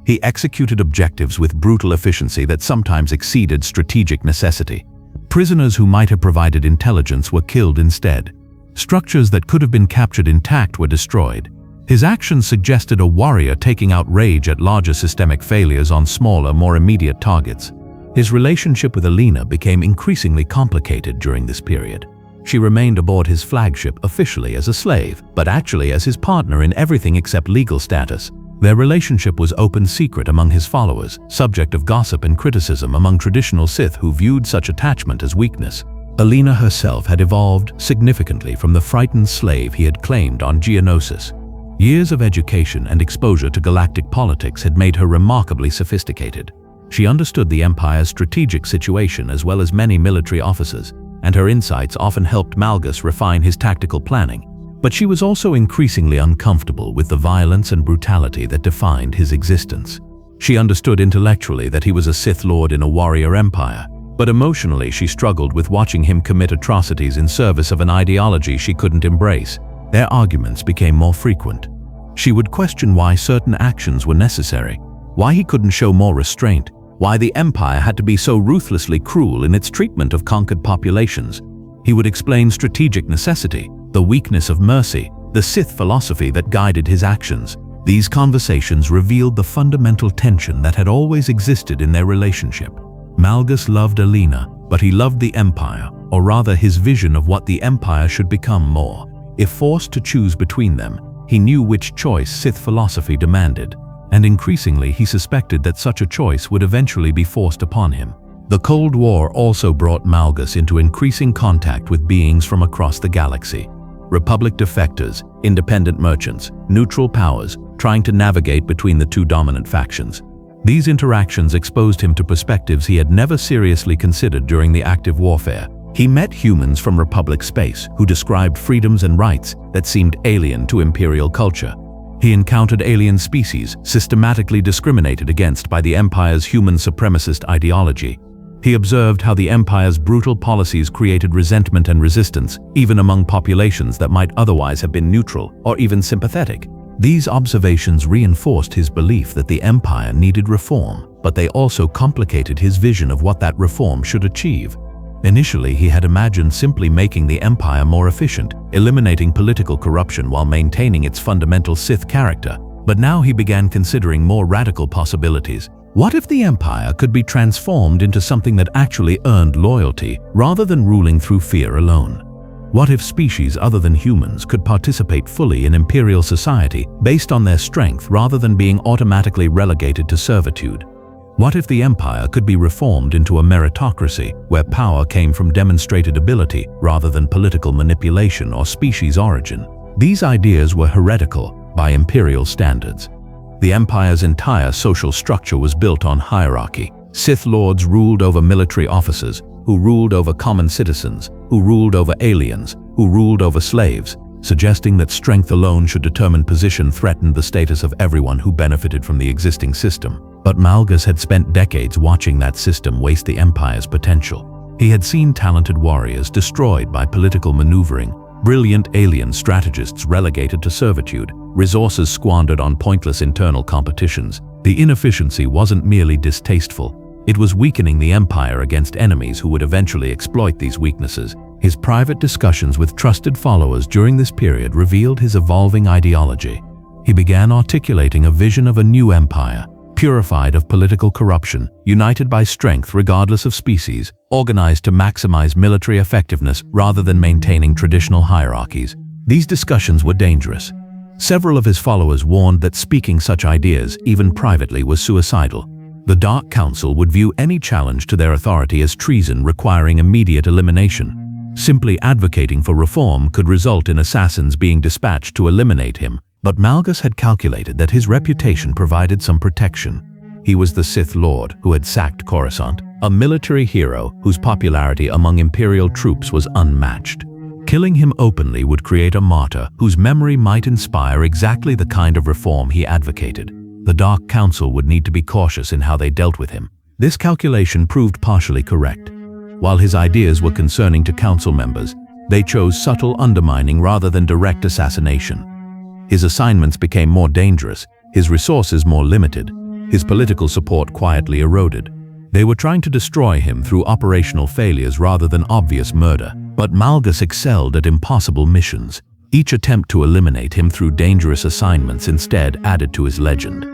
He executed objectives with brutal efficiency that sometimes exceeded strategic necessity. Prisoners who might have provided intelligence were killed instead. Structures that could have been captured intact were destroyed. His actions suggested a warrior taking out rage at larger systemic failures on smaller, more immediate targets. His relationship with Alina became increasingly complicated during this period. She remained aboard his flagship officially as a slave, but actually as his partner in everything except legal status. Their relationship was open secret among his followers, subject of gossip and criticism among traditional Sith who viewed such attachment as weakness. Alina herself had evolved significantly from the frightened slave he had claimed on Geonosis. Years of education and exposure to galactic politics had made her remarkably sophisticated. She understood the Empire's strategic situation as well as many military officers, and her insights often helped Malgus refine his tactical planning. But she was also increasingly uncomfortable with the violence and brutality that defined his existence. She understood intellectually that he was a Sith Lord in a warrior empire, but emotionally she struggled with watching him commit atrocities in service of an ideology she couldn't embrace. Their arguments became more frequent. She would question why certain actions were necessary, why he couldn't show more restraint, why the Empire had to be so ruthlessly cruel in its treatment of conquered populations. He would explain strategic necessity, the weakness of mercy, the Sith philosophy that guided his actions. These conversations revealed the fundamental tension that had always existed in their relationship. Malgus loved Alina, but he loved the Empire, or rather his vision of what the Empire should become more. If forced to choose between them, he knew which choice Sith philosophy demanded. and increasingly he suspected that such a choice would eventually be forced upon him. The Cold War also brought Malgus into increasing contact with beings from across the galaxy. Republic defectors, independent merchants, neutral powers, trying to navigate between the two dominant factions. These interactions exposed him to perspectives he had never seriously considered during the active warfare. He met humans from Republic space who described freedoms and rights that seemed alien to Imperial culture. He encountered alien species systematically discriminated against by the Empire's human supremacist ideology. He observed how the Empire's brutal policies created resentment and resistance, even among populations that might otherwise have been neutral or even sympathetic. These observations reinforced his belief that the Empire needed reform, but they also complicated his vision of what that reform should achieve. Initially, he had imagined simply making the Empire more efficient, eliminating political corruption while maintaining its fundamental Sith character. But now he began considering more radical possibilities. What if the Empire could be transformed into something that actually earned loyalty, rather than ruling through fear alone? What if species other than humans could participate fully in Imperial society based on their strength rather than being automatically relegated to servitude? What if the Empire could be reformed into a meritocracy where power came from demonstrated ability rather than political manipulation or species origin? These ideas were heretical by Imperial standards. The Empire's entire social structure was built on hierarchy. Sith Lords ruled over military officers, who ruled over common citizens, who ruled over aliens, who ruled over slaves, suggesting that strength alone should determine position threatened the status of everyone who benefited from the existing system. But Malgus had spent decades watching that system waste the Empire's potential. He had seen talented warriors destroyed by political maneuvering, brilliant alien strategists relegated to servitude, resources squandered on pointless internal competitions. The inefficiency wasn't merely distasteful, it was weakening the Empire against enemies who would eventually exploit these weaknesses. His private discussions with trusted followers during this period revealed his evolving ideology. He began articulating a vision of a new empire, purified of political corruption, united by strength regardless of species, organized to maximize military effectiveness rather than maintaining traditional hierarchies. These discussions were dangerous. Several of his followers warned that speaking such ideas, even privately, was suicidal. The Dark Council would view any challenge to their authority as treason requiring immediate elimination. Simply advocating for reform could result in assassins being dispatched to eliminate him. But Malgus had calculated that his reputation provided some protection. He was the Sith Lord who had sacked Coruscant, a military hero whose popularity among Imperial troops was unmatched. Killing him openly would create a martyr whose memory might inspire exactly the kind of reform he advocated. The Dark Council would need to be cautious in how they dealt with him. This calculation proved partially correct. While his ideas were concerning to council members, they chose subtle undermining rather than direct assassination. His assignments became more dangerous, his resources more limited, his political support quietly eroded. They were trying to destroy him through operational failures rather than obvious murder. But Malgus excelled at impossible missions. Each attempt to eliminate him through dangerous assignments instead added to his legend.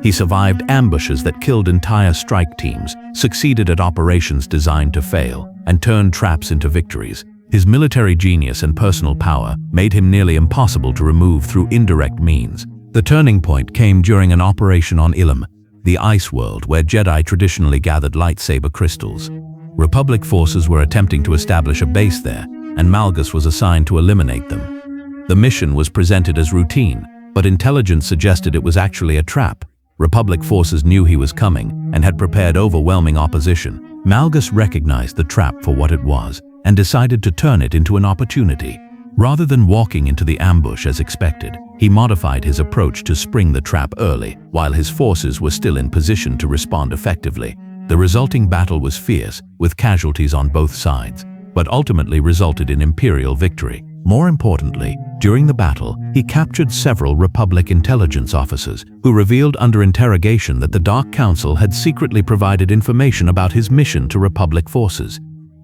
He survived ambushes that killed entire strike teams, succeeded at operations designed to fail, and turned traps into victories. His military genius and personal power made him nearly impossible to remove through indirect means. The turning point came during an operation on Ilum, the ice world where Jedi traditionally gathered lightsaber crystals. Republic forces were attempting to establish a base there, and Malgus was assigned to eliminate them. The mission was presented as routine, but intelligence suggested it was actually a trap. Republic forces knew he was coming and had prepared overwhelming opposition. Malgus recognized the trap for what it was and decided to turn it into an opportunity. Rather than walking into the ambush as expected, he modified his approach to spring the trap early, while his forces were still in position to respond effectively. The resulting battle was fierce, with casualties on both sides, but ultimately resulted in Imperial victory. More importantly, during the battle, he captured several Republic intelligence officers who revealed under interrogation that the Dark Council had secretly provided information about his mission to Republic forces.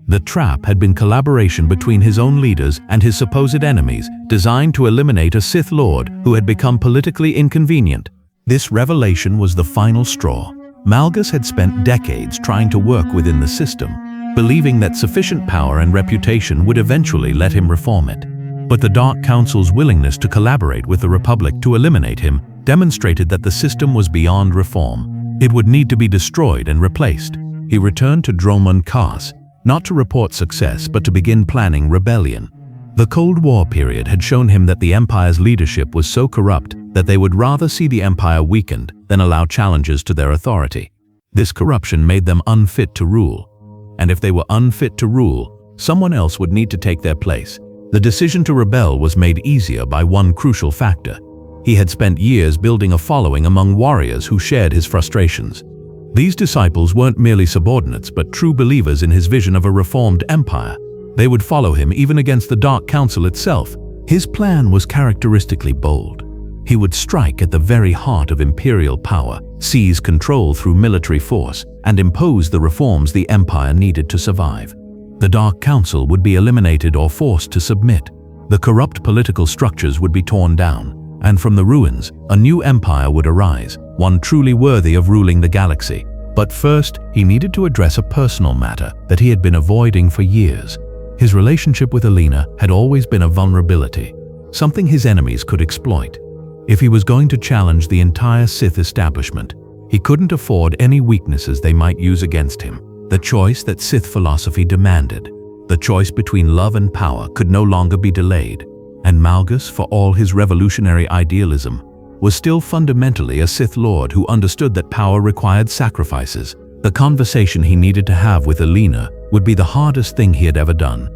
The trap had been collaboration between his own leaders and his supposed enemies, designed to eliminate a Sith Lord who had become politically inconvenient. This revelation was the final straw. Malgus had spent decades trying to work within the system, believing that sufficient power and reputation would eventually let him reform it. But the Dark Council's willingness to collaborate with the Republic to eliminate him demonstrated that the system was beyond reform. It would need to be destroyed and replaced. He returned to Dromund-Kaas, not to report success but to begin planning rebellion. The Cold War period had shown him that the Empire's leadership was so corrupt that they would rather see the Empire weakened than allow challenges to their authority. This corruption made them unfit to rule. And if they were unfit to rule, someone else would need to take their place. The decision to rebel was made easier by one crucial factor. He had spent years building a following among warriors who shared his frustrations. These disciples weren't merely subordinates but true believers in his vision of a reformed empire. They would follow him even against the Dark Council itself. His plan was characteristically bold. He would strike at the very heart of imperial power, seize control through military force, and impose the reforms the empire needed to survive. The Dark Council would be eliminated or forced to submit. The corrupt political structures would be torn down, and from the ruins, a new empire would arise, one truly worthy of ruling the galaxy. But first, he needed to address a personal matter that he had been avoiding for years. His relationship with Alina had always been a vulnerability, something his enemies could exploit. If he was going to challenge the entire Sith establishment, he couldn't afford any weaknesses they might use against him. The choice that Sith philosophy demanded, the choice between love and power, could no longer be delayed. And Malgus, for all his revolutionary idealism, was still fundamentally a Sith Lord who understood that power required sacrifices. The conversation he needed to have with Alina would be the hardest thing he had ever done.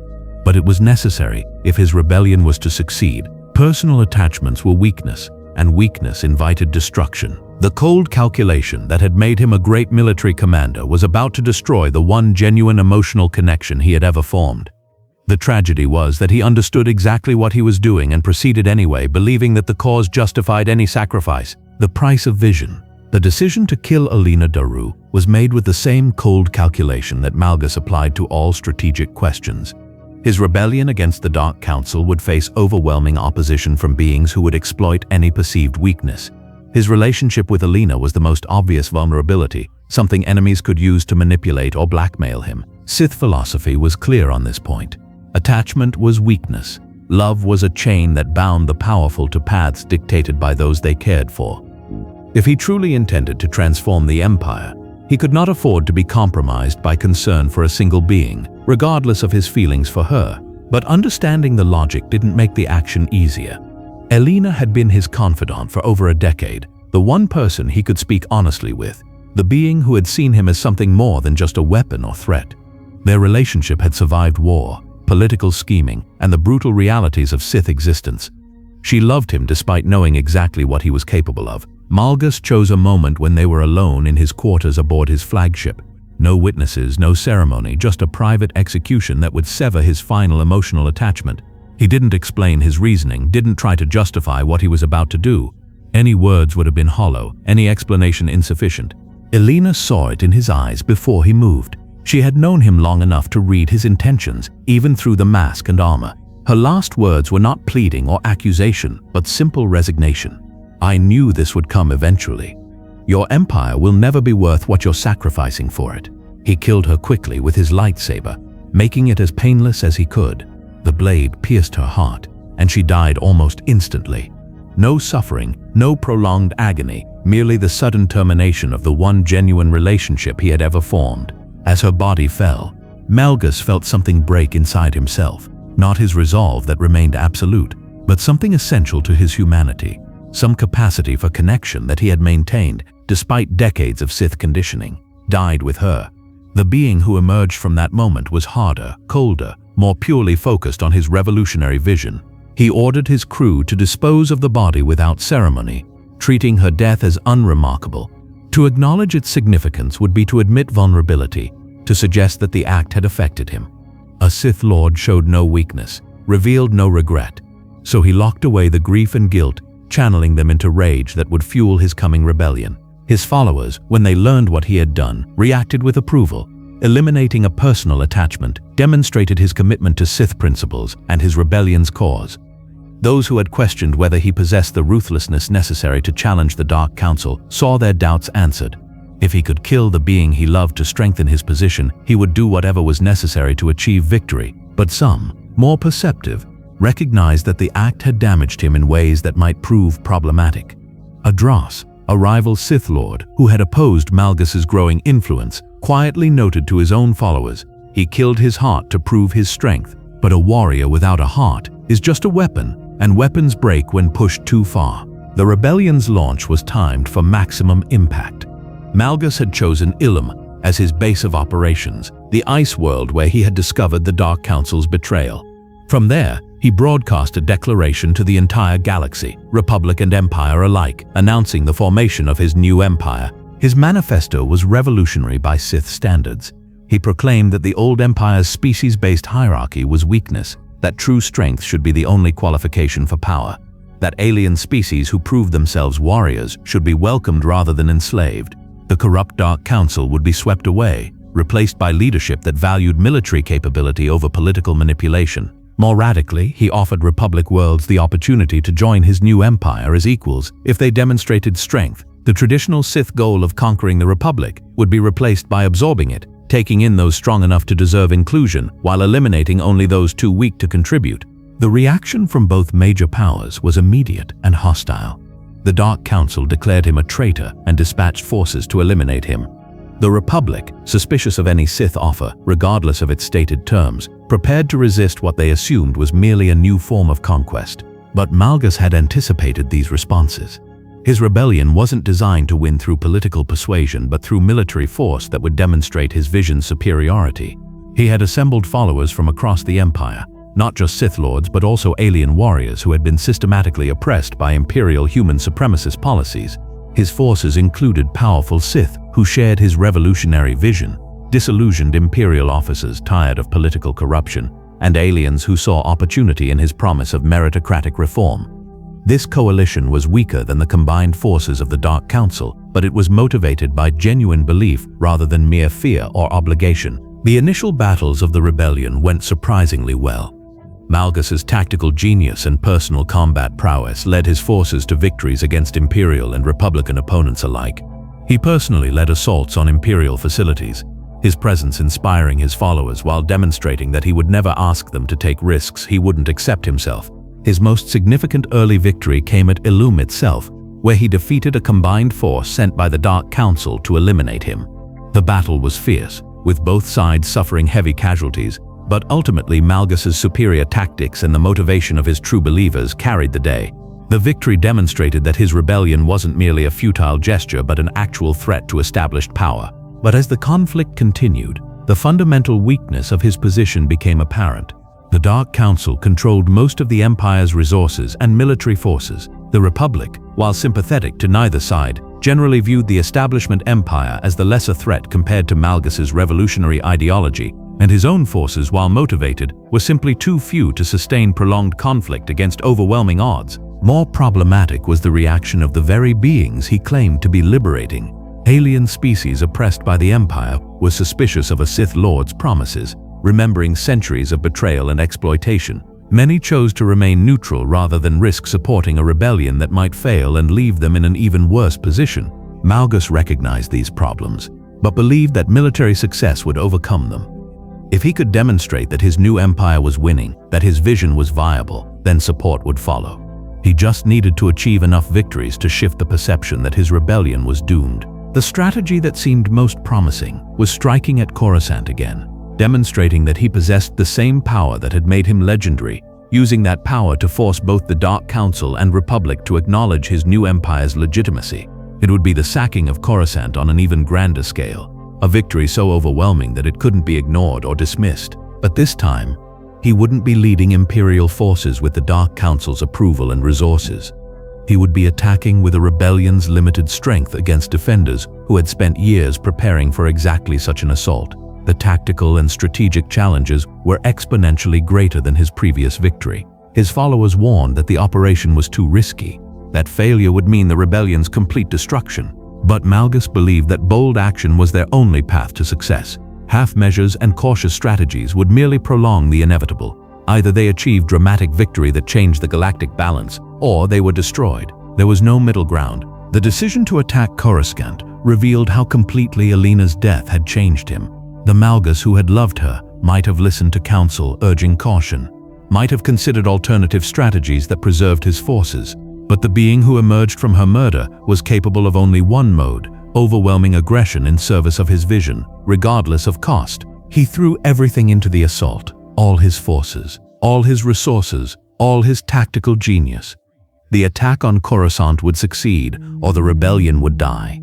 But it was necessary if his rebellion was to succeed. Personal attachments were weakness, and weakness invited destruction. The cold calculation that had made him a great military commander was about to destroy the one genuine emotional connection he had ever formed. The tragedy was that he understood exactly what he was doing and proceeded anyway, believing that the cause justified any sacrifice. The price of vision. The decision to kill Alina Daru was made with the same cold calculation that Malgus applied to all strategic questions. His rebellion against the Dark Council would face overwhelming opposition from beings who would exploit any perceived weakness. His relationship with Alina was the most obvious vulnerability, something enemies could use to manipulate or blackmail him. Sith philosophy was clear on this point. Attachment was weakness. Love was a chain that bound the powerful to paths dictated by those they cared for. If he truly intended to transform the Empire, he could not afford to be compromised by concern for a single being, regardless of his feelings for her. But understanding the logic didn't make the action easier. Alina had been his confidant for over a decade, the one person he could speak honestly with, the being who had seen him as something more than just a weapon or threat. Their relationship had survived war, political scheming, and the brutal realities of Sith existence. She loved him despite knowing exactly what he was capable of. Malgus chose a moment when they were alone in his quarters aboard his flagship. No witnesses, no ceremony, just a private execution that would sever his final emotional attachment. He didn't explain his reasoning, didn't try to justify what he was about to do. Any words would have been hollow, any explanation insufficient. Alina saw it in his eyes before he moved. She had known him long enough to read his intentions, even through the mask and armor. Her last words were not pleading or accusation, but simple resignation. "I knew this would come eventually. Your empire will never be worth what you're sacrificing for it." He killed her quickly with his lightsaber, making it as painless as he could. The blade pierced her heart, and she died almost instantly. No suffering, no prolonged agony, merely the sudden termination of the one genuine relationship he had ever formed. As her body fell, Malgus felt something break inside himself. Not his resolve that remained absolute, but something essential to his humanity. Some capacity for connection that he had maintained despite decades of Sith conditioning died with her. The being who emerged from that moment was harder, colder, more purely focused on his revolutionary vision. He ordered his crew to dispose of the body without ceremony, treating her death as unremarkable. To acknowledge its significance would be to admit vulnerability, to suggest that the act had affected him. A Sith Lord showed no weakness, revealed no regret, so he locked away the grief and guilt, channeling them into rage that would fuel his coming rebellion. His followers, when they learned what he had done, reacted with approval. Eliminating a personal attachment demonstrated his commitment to Sith principles and his rebellion's cause. Those who had questioned whether he possessed the ruthlessness necessary to challenge the Dark Council saw their doubts answered. If he could kill the being he loved to strengthen his position, he would do whatever was necessary to achieve victory. But some, more perceptive, recognized that the act had damaged him in ways that might prove problematic. Adras, a rival Sith Lord who had opposed Malgus's growing influence, quietly noted to his own followers, "He killed his heart to prove his strength, but a warrior without a heart is just a weapon, and weapons break when pushed too far." The rebellion's launch was timed for maximum impact. Malgus had chosen Ilum as his base of operations, the ice world where he had discovered the Dark Council's betrayal. From there, he broadcast a declaration to the entire galaxy, Republic and Empire alike, announcing the formation of his new empire. His manifesto was revolutionary by Sith standards. He proclaimed that the old empire's species-based hierarchy was weakness, that true strength should be the only qualification for power, that alien species who proved themselves warriors should be welcomed rather than enslaved. The corrupt Dark Council would be swept away, replaced by leadership that valued military capability over political manipulation. More radically, he offered Republic worlds the opportunity to join his new empire as equals if they demonstrated strength. The traditional Sith goal of conquering the Republic would be replaced by absorbing it, taking in those strong enough to deserve inclusion while eliminating only those too weak to contribute. The reaction from both major powers was immediate and hostile. The Dark Council declared him a traitor and dispatched forces to eliminate him. The Republic, suspicious of any Sith offer, regardless of its stated terms, prepared to resist what they assumed was merely a new form of conquest. But Malgus had anticipated these responses. His rebellion wasn't designed to win through political persuasion but through military force that would demonstrate his vision's superiority. He had assembled followers from across the Empire, not just Sith Lords but also alien warriors who had been systematically oppressed by Imperial human supremacist policies. His forces included powerful Sith who shared his revolutionary vision, disillusioned Imperial officers tired of political corruption, and aliens who saw opportunity in his promise of meritocratic reform. This coalition was weaker than the combined forces of the Dark Council, but it was motivated by genuine belief rather than mere fear or obligation. The initial battles of the rebellion went surprisingly well. Malgus's tactical genius and personal combat prowess led his forces to victories against Imperial and Republican opponents alike. He personally led assaults on Imperial facilities, his presence inspiring his followers while demonstrating that he would never ask them to take risks he wouldn't accept himself. His most significant early victory came at Ilum itself, where he defeated a combined force sent by the Dark Council to eliminate him. The battle was fierce, with both sides suffering heavy casualties, but ultimately Malgus's superior tactics and the motivation of his true believers carried the day. The victory demonstrated that his rebellion wasn't merely a futile gesture but an actual threat to established power. But as the conflict continued, the fundamental weakness of his position became apparent. The Dark Council controlled most of the Empire's resources and military forces. The Republic, while sympathetic to neither side, generally viewed the establishment empire as the lesser threat compared to Malgus's revolutionary ideology, and his own forces, while motivated, were simply too few to sustain prolonged conflict against overwhelming odds. More problematic was the reaction of the very beings he claimed to be liberating. Alien species oppressed by the Empire were suspicious of a Sith Lord's promises, remembering centuries of betrayal and exploitation. Many chose to remain neutral rather than risk supporting a rebellion that might fail and leave them in an even worse position. Malgus recognized these problems, but believed that military success would overcome them. If he could demonstrate that his new empire was winning, that his vision was viable, then support would follow. He just needed to achieve enough victories to shift the perception that his rebellion was doomed. The strategy that seemed most promising was striking at Coruscant again, demonstrating that he possessed the same power that had made him legendary, using that power to force both the Dark Council and Republic to acknowledge his new empire's legitimacy. It would be the sacking of Coruscant on an even grander scale, a victory so overwhelming that it couldn't be ignored or dismissed. But this time, he wouldn't be leading Imperial forces with the Dark Council's approval and resources. He would be attacking with a rebellion's limited strength against defenders who had spent years preparing for exactly such an assault. The tactical and strategic challenges were exponentially greater than his previous victory. His followers warned that the operation was too risky, that failure would mean the rebellion's complete destruction. But Malgus believed that bold action was their only path to success. Half measures and cautious strategies would merely prolong the inevitable. Either they achieved dramatic victory that changed the galactic balance, or they were destroyed. There was no middle ground. The decision to attack Coruscant revealed how completely Alina's death had changed him. The Malgus who had loved her might have listened to counsel urging caution, might have considered alternative strategies that preserved his forces, But the being who emerged from her murder was capable of only one mode: overwhelming aggression in service of his vision, regardless of cost. He threw everything into the assault, all his forces, all his resources, all his tactical genius. The attack on Coruscant would succeed, or the rebellion would die.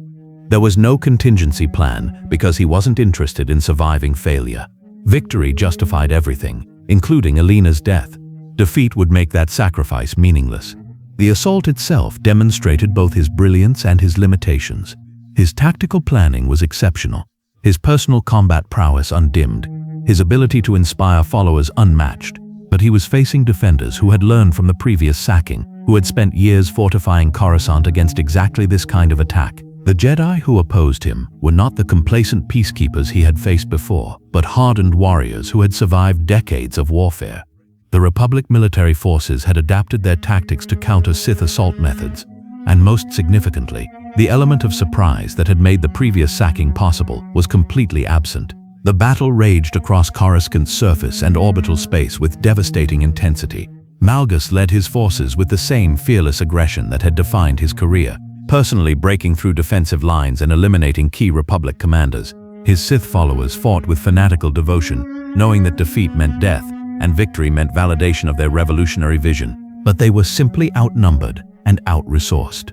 There was no contingency plan because he wasn't interested in surviving failure. Victory justified everything, including Alina's death. Defeat would make that sacrifice meaningless. The assault itself demonstrated both his brilliance and his limitations. His tactical planning was exceptional, his personal combat prowess undimmed, his ability to inspire followers unmatched. But he was facing defenders who had learned from the previous sacking, who had spent years fortifying Coruscant against exactly this kind of attack. The Jedi who opposed him were not the complacent peacekeepers he had faced before, but hardened warriors who had survived decades of warfare. The Republic military forces had adapted their tactics to counter Sith assault methods, and most significantly, the element of surprise that had made the previous sacking possible was completely absent. The battle raged across Coruscant's surface and orbital space with devastating intensity. Malgus led his forces with the same fearless aggression that had defined his career, personally breaking through defensive lines and eliminating key Republic commanders. His Sith followers fought with fanatical devotion, knowing that defeat meant death and victory meant validation of their revolutionary vision. But they were simply outnumbered and out-resourced.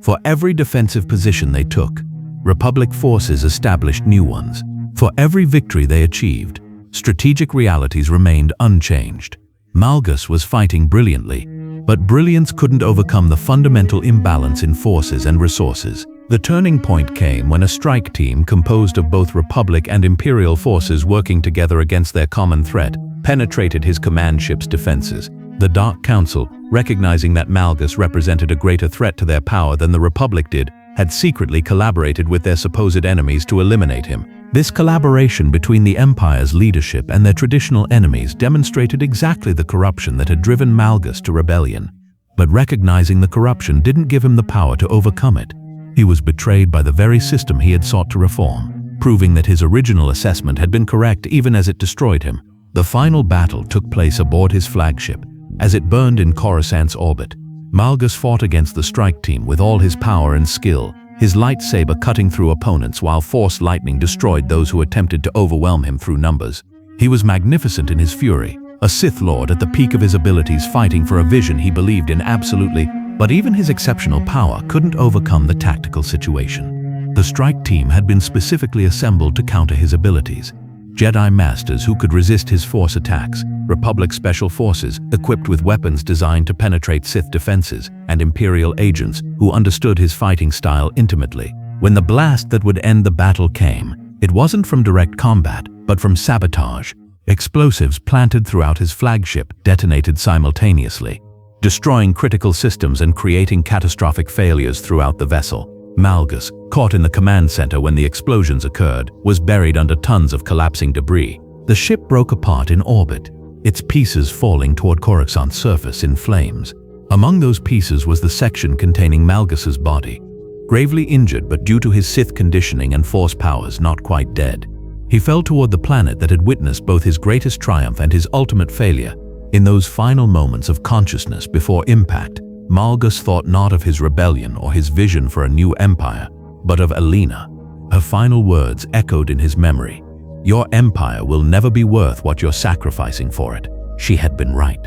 For every defensive position they took, Republic forces established new ones. For every victory they achieved, strategic realities remained unchanged. Malgus was fighting brilliantly, but brilliance couldn't overcome the fundamental imbalance in forces and resources. The turning point came when a strike team composed of both Republic and Imperial forces working together against their common threat penetrated his command ship's defenses. The Dark Council, recognizing that Malgus represented a greater threat to their power than the Republic did, had secretly collaborated with their supposed enemies to eliminate him. This collaboration between the Empire's leadership and their traditional enemies demonstrated exactly the corruption that had driven Malgus to rebellion. But recognizing the corruption didn't give him the power to overcome it. He was betrayed by the very system he had sought to reform, proving that his original assessment had been correct even as it destroyed him. The final battle took place aboard his flagship. As it burned in Coruscant's orbit, Malgus fought against the strike team with all his power and skill, his lightsaber cutting through opponents while Force lightning destroyed those who attempted to overwhelm him through numbers. He was magnificent in his fury, a Sith Lord at the peak of his abilities fighting for a vision he believed in absolutely, but even his exceptional power couldn't overcome the tactical situation. The strike team had been specifically assembled to counter his abilities. Jedi Masters who could resist his Force attacks, Republic Special Forces equipped with weapons designed to penetrate Sith defenses, and Imperial agents who understood his fighting style intimately. When the blast that would end the battle came, it wasn't from direct combat, but from sabotage. Explosives planted throughout his flagship detonated simultaneously, destroying critical systems and creating catastrophic failures throughout the vessel. Malgus, caught in the command center when the explosions occurred, was buried under tons of collapsing debris. The ship broke apart in orbit, its pieces falling toward Coruscant's surface in flames. Among those pieces was the section containing Malgus's body. Gravely injured but due to his Sith conditioning and Force powers not quite dead, he fell toward the planet that had witnessed both his greatest triumph and his ultimate failure. In those final moments of consciousness before impact, Malgus thought not of his rebellion or his vision for a new empire, but of Alina. Her final words echoed in his memory. "Your empire will never be worth what you're sacrificing for it." She had been right.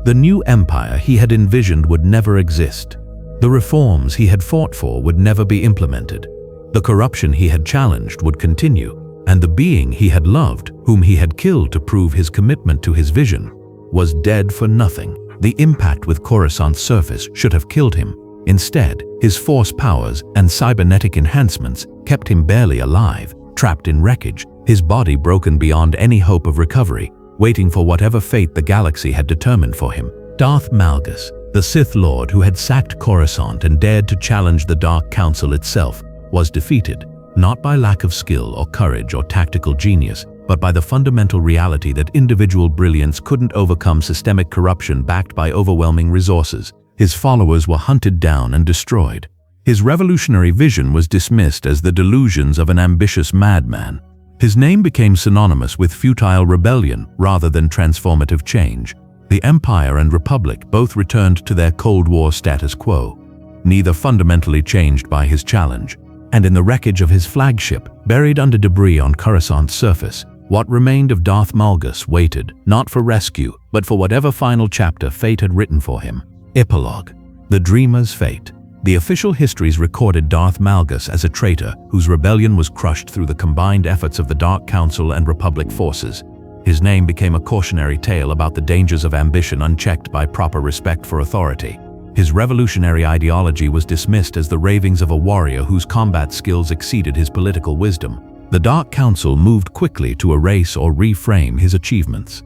The new empire he had envisioned would never exist. The reforms he had fought for would never be implemented. The corruption he had challenged would continue, and the being he had loved, whom he had killed to prove his commitment to his vision, was dead for nothing. The impact with Coruscant's surface should have killed him. Instead, his Force powers and cybernetic enhancements kept him barely alive, trapped in wreckage, his body broken beyond any hope of recovery, waiting for whatever fate the galaxy had determined for him. Darth Malgus, the Sith Lord who had sacked Coruscant and dared to challenge the Dark Council itself, was defeated, not by lack of skill or courage or tactical genius, but by the fundamental reality that individual brilliance couldn't overcome systemic corruption backed by overwhelming resources. His followers were hunted down and destroyed. His revolutionary vision was dismissed as the delusions of an ambitious madman. His name became synonymous with futile rebellion rather than transformative change. The Empire and Republic both returned to their Cold War status quo, neither fundamentally changed by his challenge. And in the wreckage of his flagship, buried under debris on Coruscant's surface, what remained of Darth Malgus waited, not for rescue, but for whatever final chapter fate had written for him. Epilogue. The Dreamer's Fate. The official histories recorded Darth Malgus as a traitor whose rebellion was crushed through the combined efforts of the Dark Council and Republic forces. His name became a cautionary tale about the dangers of ambition unchecked by proper respect for authority. His revolutionary ideology was dismissed as the ravings of a warrior whose combat skills exceeded his political wisdom. The Dark Council moved quickly to erase or reframe his achievements.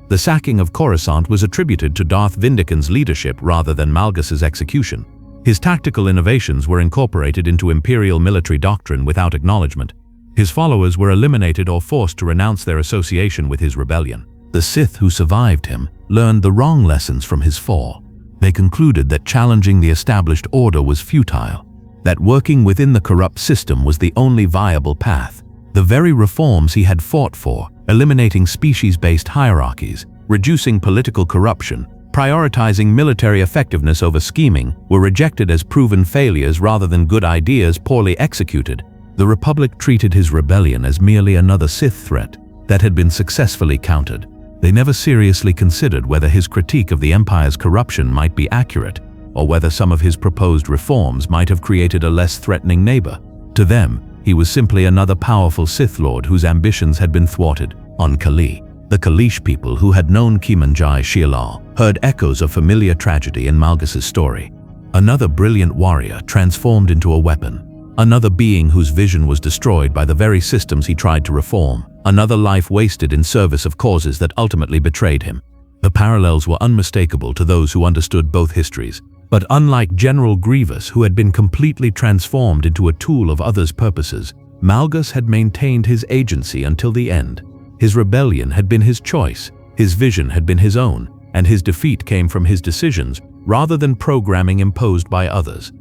The sacking of Coruscant was attributed to Darth Vindican's leadership rather than Malgus's execution. His tactical innovations were incorporated into Imperial military doctrine without acknowledgement. His followers were eliminated or forced to renounce their association with his rebellion. The Sith who survived him learned the wrong lessons from his fall. They concluded that challenging the established order was futile, that working within the corrupt system was the only viable path. The very reforms he had fought for, eliminating species-based hierarchies, reducing political corruption, prioritizing military effectiveness over scheming, were rejected as proven failures rather than good ideas poorly executed. The Republic treated his rebellion as merely another Sith threat that had been successfully countered. They never seriously considered whether his critique of the Empire's corruption might be accurate, or whether some of his proposed reforms might have created a less threatening neighbor. To them, he was simply another powerful Sith Lord whose ambitions had been thwarted. On Kali, the Kalish people who had known Kimanjai Shialal heard echoes of familiar tragedy in Malgus's story. Another brilliant warrior transformed into a weapon. Another being whose vision was destroyed by the very systems he tried to reform. Another life wasted in service of causes that ultimately betrayed him. The parallels were unmistakable to those who understood both histories. But unlike General Grievous, who had been completely transformed into a tool of others' purposes, Malgus had maintained his agency until the end. His rebellion had been his choice, his vision had been his own, and his defeat came from his decisions rather than programming imposed by others.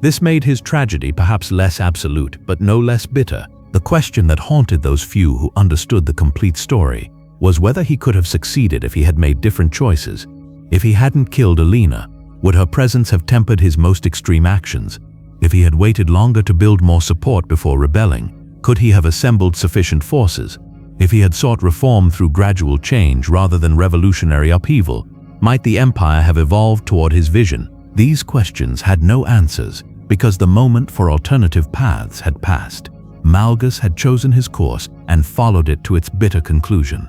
This made his tragedy perhaps less absolute, but no less bitter. The question that haunted those few who understood the complete story was whether he could have succeeded if he had made different choices. If he hadn't killed Alina, would her presence have tempered his most extreme actions? If he had waited longer to build more support before rebelling, could he have assembled sufficient forces? If he had sought reform through gradual change rather than revolutionary upheaval, might the Empire have evolved toward his vision? These questions had no answers because the moment for alternative paths had passed. Malgus had chosen his course and followed it to its bitter conclusion.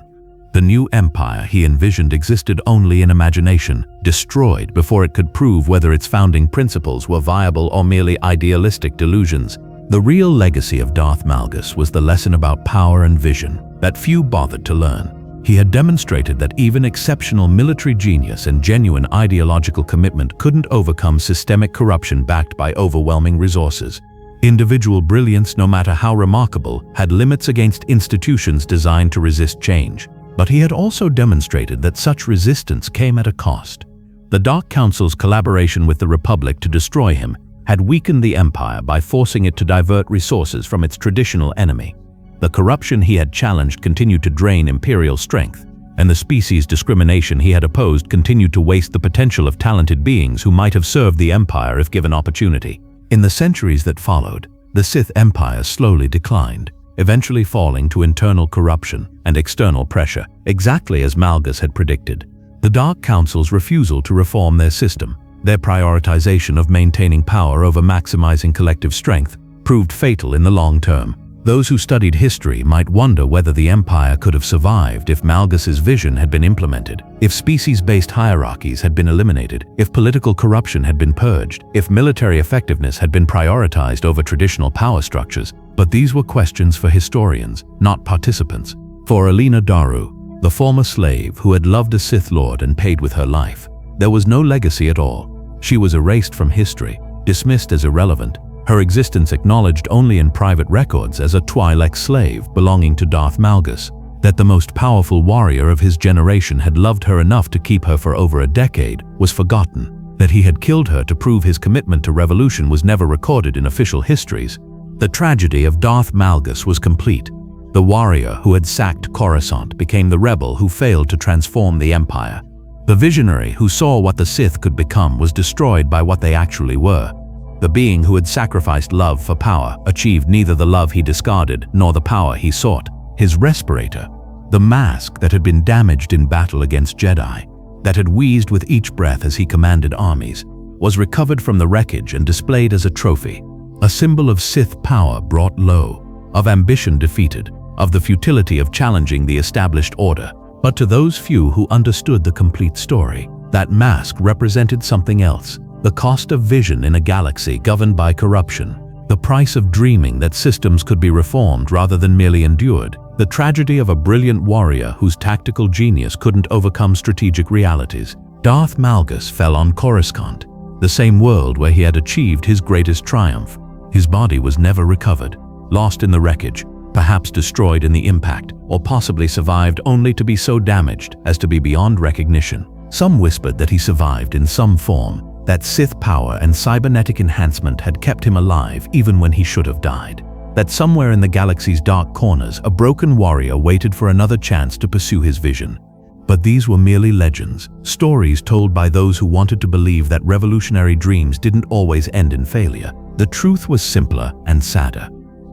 The new empire he envisioned existed only in imagination, destroyed before it could prove whether its founding principles were viable or merely idealistic delusions. The real legacy of Darth Malgus was the lesson about power and vision that few bothered to learn. He had demonstrated that even exceptional military genius and genuine ideological commitment couldn't overcome systemic corruption backed by overwhelming resources. Individual brilliance, no matter how remarkable, had limits against institutions designed to resist change. But he had also demonstrated that such resistance came at a cost. The Dark Council's collaboration with the Republic to destroy him had weakened the Empire by forcing it to divert resources from its traditional enemy. The corruption he had challenged continued to drain Imperial strength, and the species discrimination he had opposed continued to waste the potential of talented beings who might have served the Empire if given opportunity. In the centuries that followed, the Sith Empire slowly declined, eventually falling to internal corruption and external pressure, exactly as Malgus had predicted. The Dark Council's refusal to reform their system, their prioritization of maintaining power over maximizing collective strength, proved fatal in the long term. Those who studied history might wonder whether the Empire could have survived if Malgus's vision had been implemented, if species-based hierarchies had been eliminated, if political corruption had been purged, if military effectiveness had been prioritized over traditional power structures. But these were questions for historians, not participants. For Alina Daru, the former slave who had loved a Sith Lord and paid with her life, there was no legacy at all. She was erased from history, dismissed as irrelevant, her existence acknowledged only in private records as a Twi'lek slave belonging to Darth Malgus. That the most powerful warrior of his generation had loved her enough to keep her for over a decade was forgotten. That he had killed her to prove his commitment to revolution was never recorded in official histories. The tragedy of Darth Malgus was complete. The warrior who had sacked Coruscant became the rebel who failed to transform the Empire. The visionary who saw what the Sith could become was destroyed by what they actually were. The being who had sacrificed love for power achieved neither the love he discarded nor the power he sought. His respirator, the mask that had been damaged in battle against Jedi, that had wheezed with each breath as he commanded armies, was recovered from the wreckage and displayed as a trophy, a symbol of Sith power brought low, of ambition defeated, of the futility of challenging the established order. But to those few who understood the complete story, that mask represented something else: the cost of vision in a galaxy governed by corruption, the price of dreaming that systems could be reformed rather than merely endured, the tragedy of a brilliant warrior whose tactical genius couldn't overcome strategic realities. Darth Malgus fell on Coruscant, the same world where he had achieved his greatest triumph. His body was never recovered, lost in the wreckage, perhaps destroyed in the impact, or possibly survived only to be so damaged as to be beyond recognition. Some whispered that he survived in some form, that Sith power and cybernetic enhancement had kept him alive even when he should have died. That somewhere in the galaxy's dark corners, a broken warrior waited for another chance to pursue his vision. But these were merely legends, stories told by those who wanted to believe that revolutionary dreams didn't always end in failure. The truth was simpler and sadder.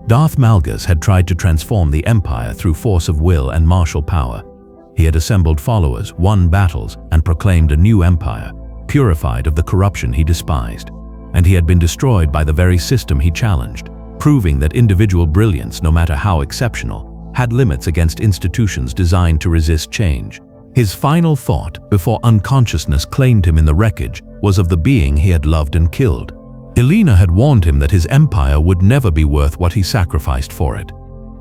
Darth Malgus had tried to transform the Empire through force of will and martial power. He had assembled followers, won battles, and proclaimed a new empire, purified of the corruption he despised. And he had been destroyed by the very system he challenged, proving that individual brilliance, no matter how exceptional, had limits against institutions designed to resist change. His final thought, before unconsciousness claimed him in the wreckage, was of the being he had loved and killed. Elena had warned him that his empire would never be worth what he sacrificed for it.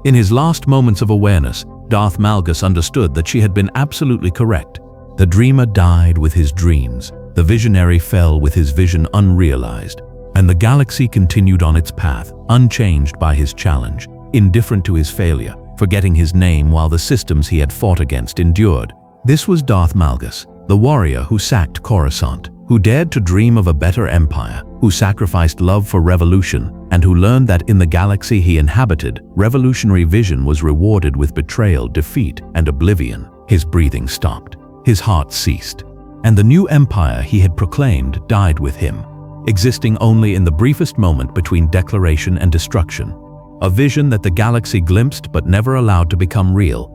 In his last moments of awareness, Darth Malgus understood that she had been absolutely correct. The dreamer died with his dreams, the visionary fell with his vision unrealized, and the galaxy continued on its path, unchanged by his challenge, indifferent to his failure, forgetting his name while the systems he had fought against endured. This was Darth Malgus, the warrior who sacked Coruscant, who dared to dream of a better empire, who sacrificed love for revolution, and who learned that in the galaxy he inhabited, revolutionary vision was rewarded with betrayal, defeat, and oblivion. His breathing stopped. His heart ceased. And the new empire he had proclaimed died with him, existing only in the briefest moment between declaration and destruction. A vision that the galaxy glimpsed but never allowed to become real,